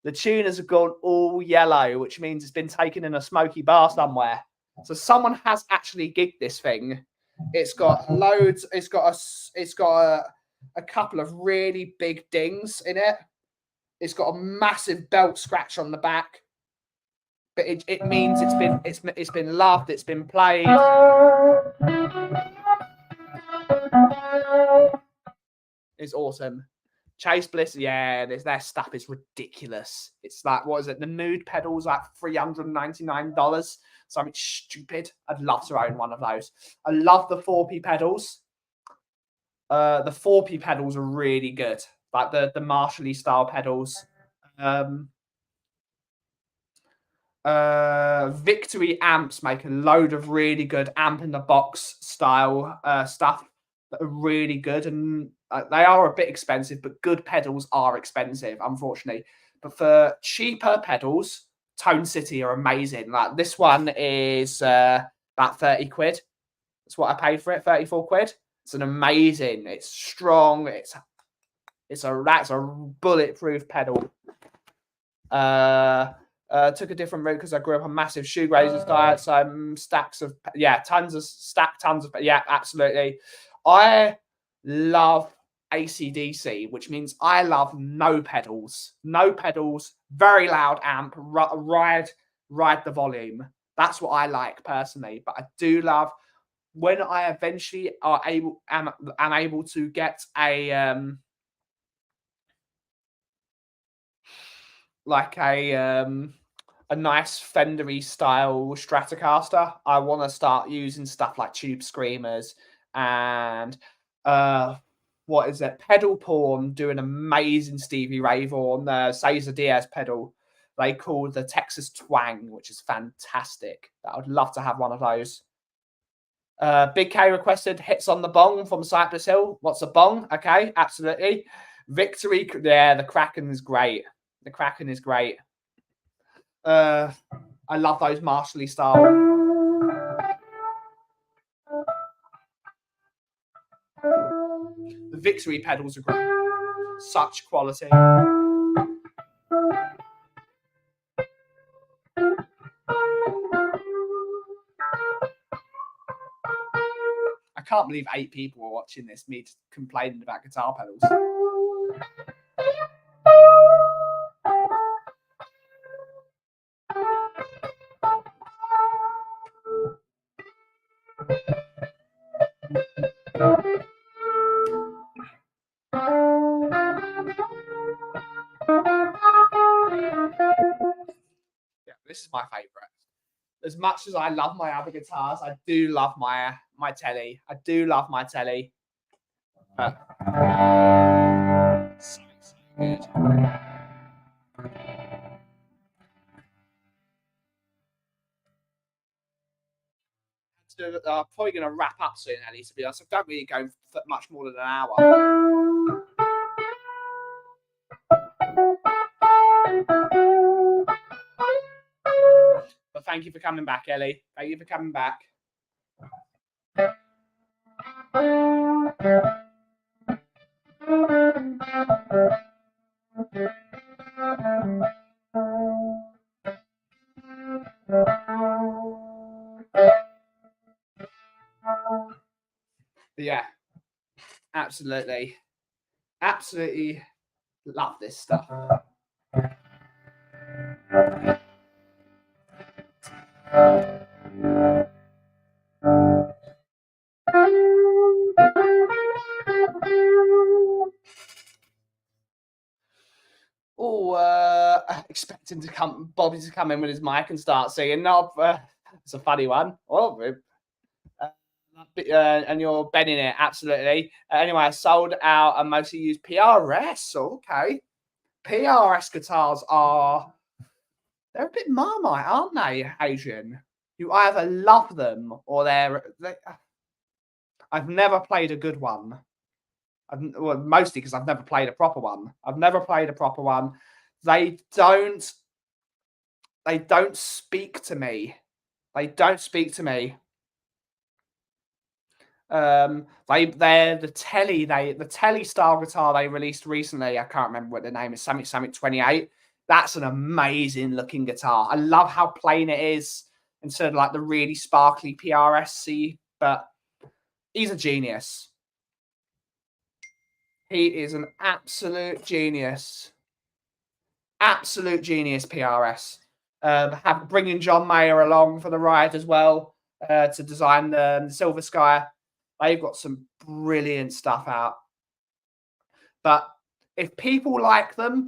The tuners have gone all yellow, which means it's been taken in a smoky bar somewhere. So someone has actually gigged this thing. It's got loads. It's got a couple of really big dings in it. It's got a massive belt scratch on the back. But it means it's been loved, it's been played. It's awesome. Chase Bliss, yeah, their stuff is ridiculous. It's like, what is it? The nude pedals like $399. Something stupid. I'd love to own one of those. I love the 4P pedals. The 4P pedals are really good. Like the Marshall style pedals. Victory amps make a load of really good amp in the box style stuff that are really good, and they are a bit expensive, but good pedals are expensive, unfortunately. But for cheaper pedals, Tone City are amazing. Like this one is about 30 quid. That's what I paid for it, 34 quid. It's an amazing, it's strong, that's a bulletproof pedal. Took a different route because I grew up on massive shoegrazers diet. So tons of absolutely. I love AC/DC, which means I love no pedals, very loud amp, ride the volume. That's what I like personally. But I do love when I eventually am able to get a a nice Fendery style Stratocaster. I want to start using stuff like Tube Screamers and what is it? Pedal Porn do an amazing Stevie Ray Vaughan Cesar Diaz pedal. They call the Texas Twang, which is fantastic. I would love to have one of those. Big K requested Hits on the Bong from Cypress Hill. What's a bong? Okay, absolutely. Victory, yeah, the Kraken is great. The Kraken is great. I love those Marshall style. The Victory pedals are great. Such quality. I can't believe 8 people are watching this, me just complaining about guitar pedals. Yeah, this is my favorite. As much as I love my other guitars, I do love my telly. I do love my telly. So good. Probably going to wrap up soon, Ellie, to be honest. I don't really go for much more than an hour. But thank you for coming back, Ellie. Thank you for coming back. Absolutely. Absolutely love this stuff. Oh, expecting Bobby to come in with his mic and start singing. No, it's a funny one. Oh, and you're betting it, absolutely. Anyway, I sold out and mostly use PRS. Okay. PRS guitars they're a bit Marmite, aren't they, Adrian? You either love them or I've never played a good one. Well, mostly because I've never played a proper one. I've never played a proper one. They don't speak to me. They don't speak to me. They're the telly style guitar they released recently. I can't remember what the name is. Something 28. That's an amazing looking guitar. I love how plain it is instead of like the really sparkly PRSC. But he's a genius. He is an absolute genius. Absolute genius, PRS. Bringing John Mayer along for the ride as well to design the Silver Sky. They've got some brilliant stuff out. But if people like them,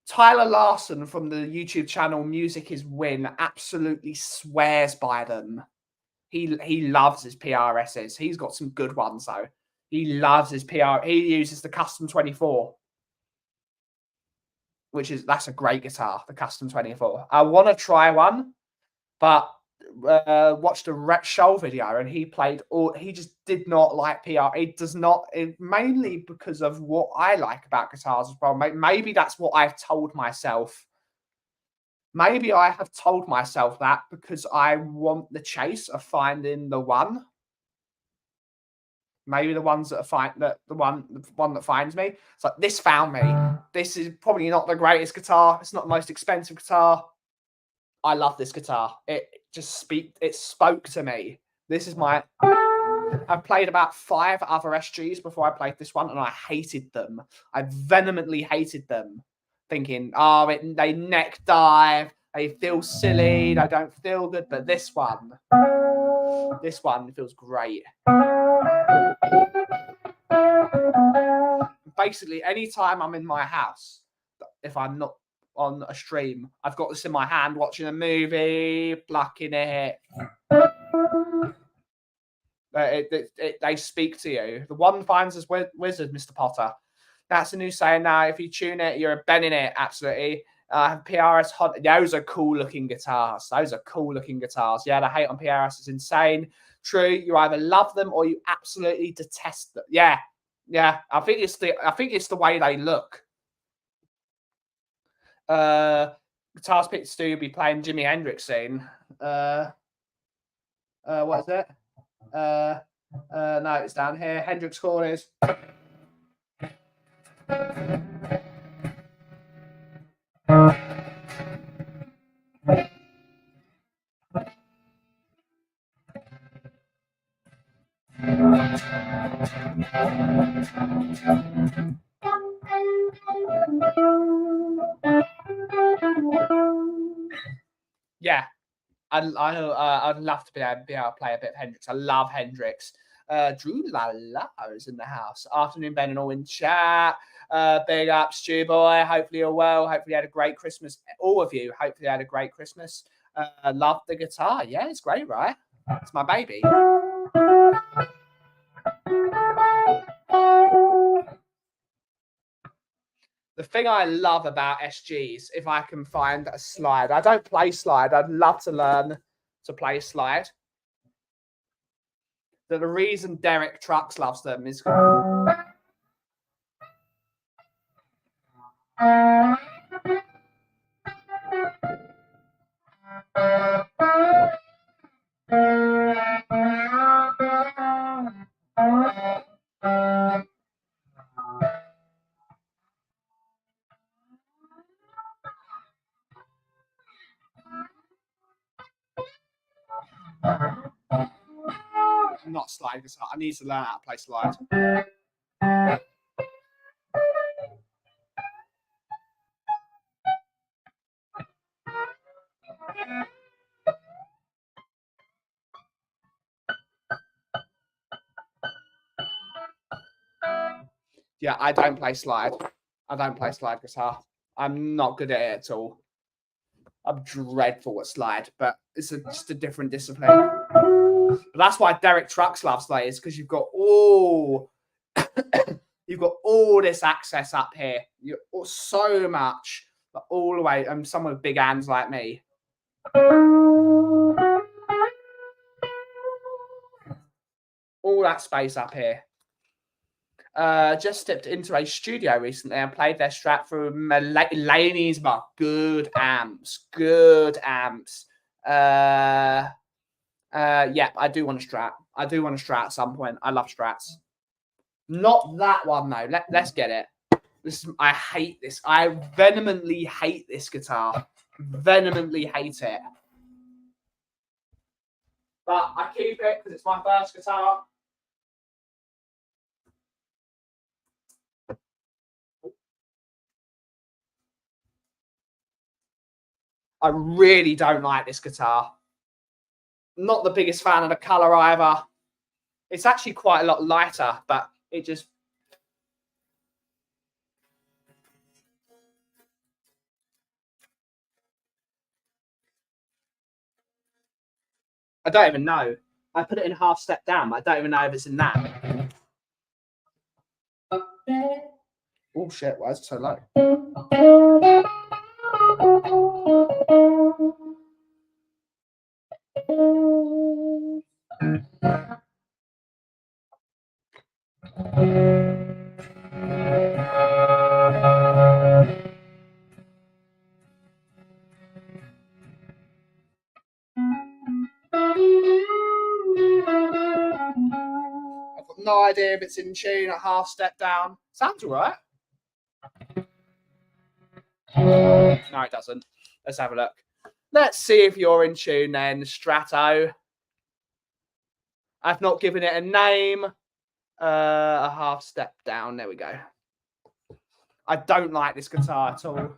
Tyler Larson from the YouTube channel Music is Win absolutely swears by them. He loves his PRSs. He's got some good ones though. He loves his PR. He uses the Custom 24, that's a great guitar. The Custom 24. I want to try one, but watched a Rhett Scholl video and he just did not like PR. It does not, mainly because of what I like about guitars as well. Maybe that's what I've told myself. Maybe I have told myself that because I want the chase of finding the one. Maybe the ones that the one that finds me. It's like, this found me. This is probably not the greatest guitar. It's not the most expensive guitar. I love this guitar. It spoke to me. This is I've played about 5 other SGs before I played this one, and I hated them. I vehemently hated them, thinking, they neck dive, they feel silly, they don't feel good. But this one feels great. Basically, anytime I'm in my house, if I'm not on a stream, I've got this in my hand, watching a movie, plucking it. They speak to you. The one finds us wizard, Mr. Potter. That's a new saying now. If you tune it, you're bending it. Absolutely. PRS Hot. Those are cool looking guitars. Yeah, the hate on PRS is insane. True. You either love them or you absolutely detest them. Yeah. I think it's the way they look. Guitars Pick Stu will be playing Jimi Hendrix soon. What is it? No, it's down here. Hendrix Corners. Yeah, I'd love to be able to play a bit of Hendrix. I love Hendrix. Drew Lala is in the house. Afternoon, Ben, and all in chat. Big up, Stu boy. Hopefully you're well. Hopefully you had a great Christmas. All of you, hopefully you had a great Christmas. Love the guitar. Yeah, it's great, right? It's my baby. The thing I love about SGs, if I can find a slide, I don't play slide. I'd love to learn to play slide. The reason Derek Trucks loves them is not slide guitar. I need to learn how to play slide. Yeah, I don't play slide. I don't play slide guitar. I'm not good at it at all. I'm dreadful at slide, but it's just a different discipline. But that's why Derek Trucks loves slide, is because you've got all you've got all this access up here. You're so much, but all the way. Someone with big hands like me. All that space up here. Just stepped into a studio recently and played their Strat through Laney's bar. Good amps. Good amps. Yeah, I do want a Strat. I do want a Strat at some point. I love Strats. Not that one though. Let's get it. I hate this. I vehemently hate this guitar. Vehemently hate it. But I keep it because it's my first guitar. I really don't like this guitar. Not the biggest fan of the colour either. It's actually quite a lot lighter, but it just... I don't even know. I put it in half step down, but I don't even know if it's in that. Oh shit, why is it so low? I've got no idea if it's in tune at half step down. Sounds alright. No, it doesn't. Let's have a look. Let's see if you're in tune then, Strato. I've not given it a name. A half step down. There we go. I don't like this guitar at all.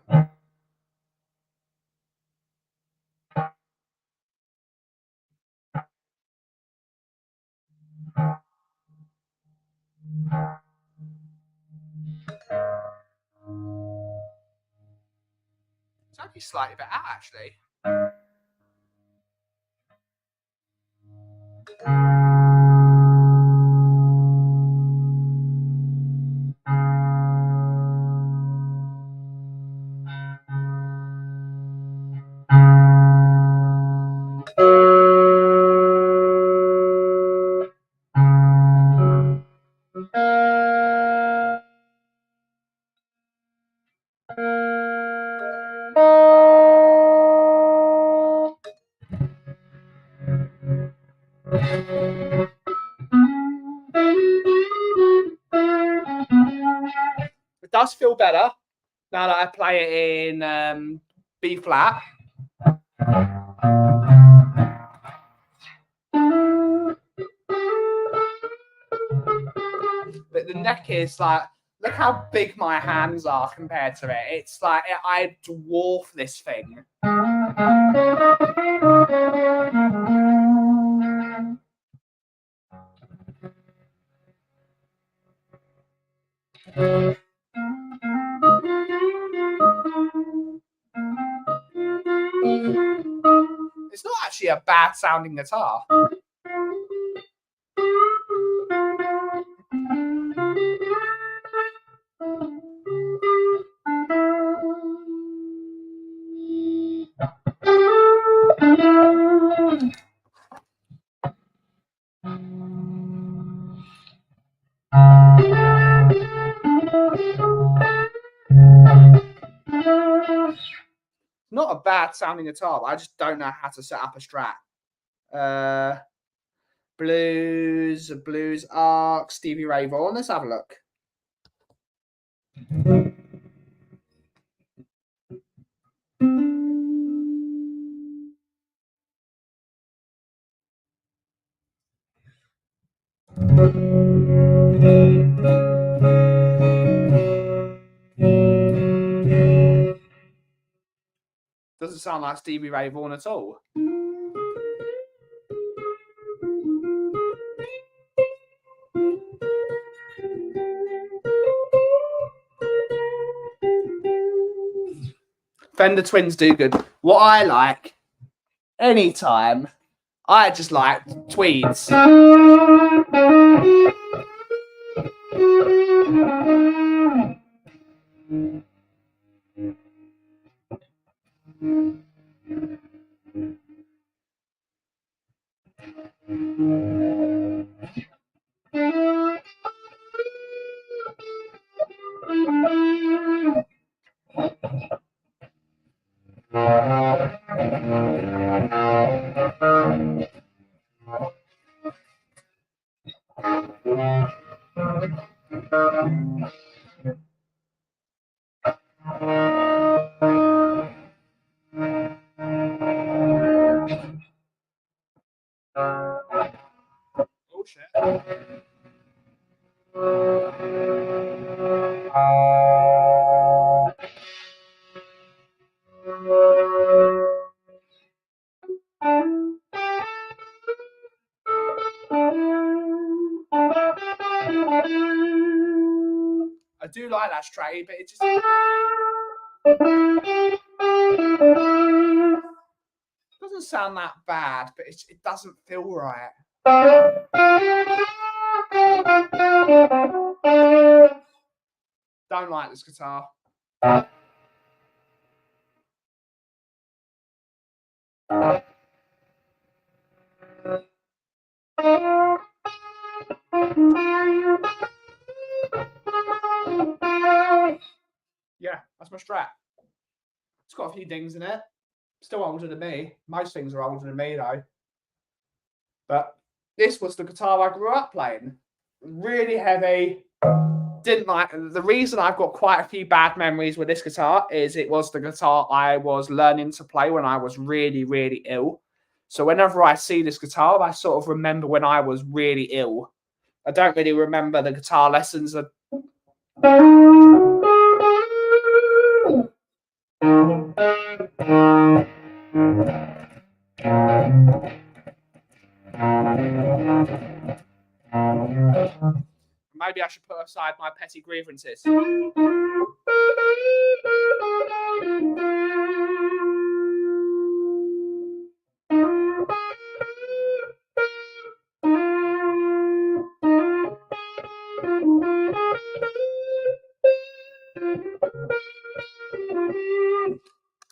It's actually slightly better, actually. It does feel better now that I play it in B flat. But the neck is like, look how big my hands are compared to it. It's like I dwarf this thing. It's not actually a bad sounding guitar. Not a bad sounding guitar, but I just don't know how to set up a Strat. Blues Arc, Stevie Ray Vaughan. Let's have a look. Doesn't sound like Stevie Ray Vaughan at all. Fender Twins do good. What I like, anytime, I just like tweeds. Oh shit. I do like that straight, but it just doesn't sound that bad, but it doesn't feel right. Don't like this guitar. Yeah, that's my Strat. It's got a few dings in it. Still older than me. Most things are older than me though. But this was the guitar I grew up playing. Really heavy. Didn't like. The reason I've got quite a few bad memories with this guitar is it was the guitar I was learning to play when I was really, really ill. So whenever I see this guitar, I sort of remember when I was really ill. I don't really remember the guitar lessons. Maybe I should put aside my petty grievances.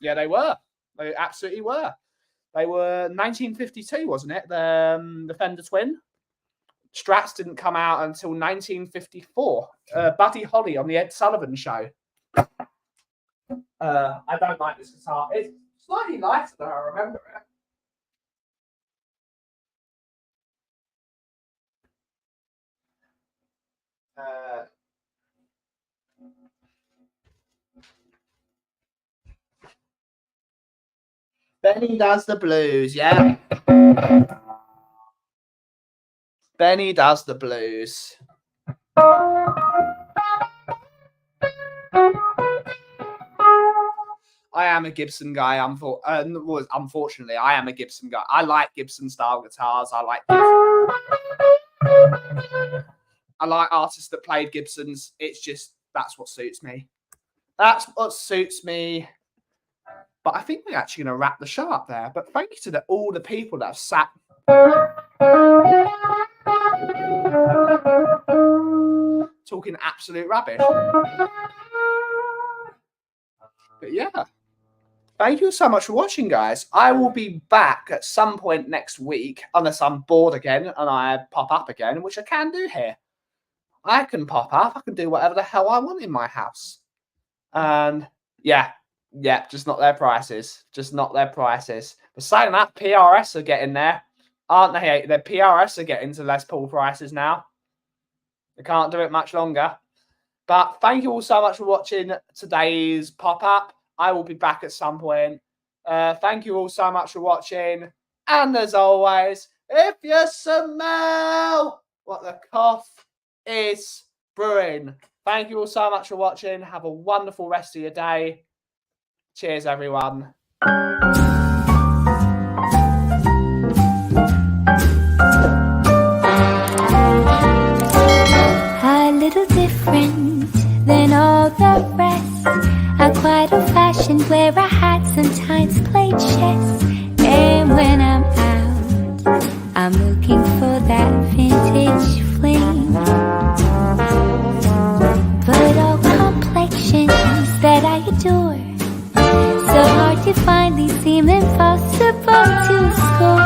Yeah, they were. They absolutely were. They were 1952, wasn't it? The Fender Twin. Strats didn't come out until 1954. Buddy Holly on the Ed Sullivan Show. I don't like this guitar. It's slightly lighter than I remember it. Benny does the blues, yeah. Benny does the blues. I am a Gibson guy. Unfortunately, I am a Gibson guy. I like Gibson style guitars. I like artists that played Gibsons. It's just that's what suits me. That's what suits me. But I think we're actually going to wrap the show up there. But thank you to all the people that have sat. Talking absolute rubbish. But yeah. Thank you so much for watching, guys. I will be back at some point next week, unless I'm bored again and I pop up again, which I can do here. I can pop up. I can do whatever the hell I want in my house. And yeah, just not their prices. Just not their prices. But saying that, PRS are getting there, aren't they? The PRS are getting to Les Paul prices now. They can't do it much longer. But thank you all so much for watching today's pop-up. I will be back at some point. Thank you all so much for watching. And as always, if you smell what the cough is brewing. Thank you all so much for watching. Have a wonderful rest of your day. Cheers, everyone. A little different than all the rest. I'm quite old-fashioned, wear a hat, sometimes play chess. And when I'm out, I'm looking for that vintage fling. But all complexions that I adore, so hard to find, these seem impossible to score.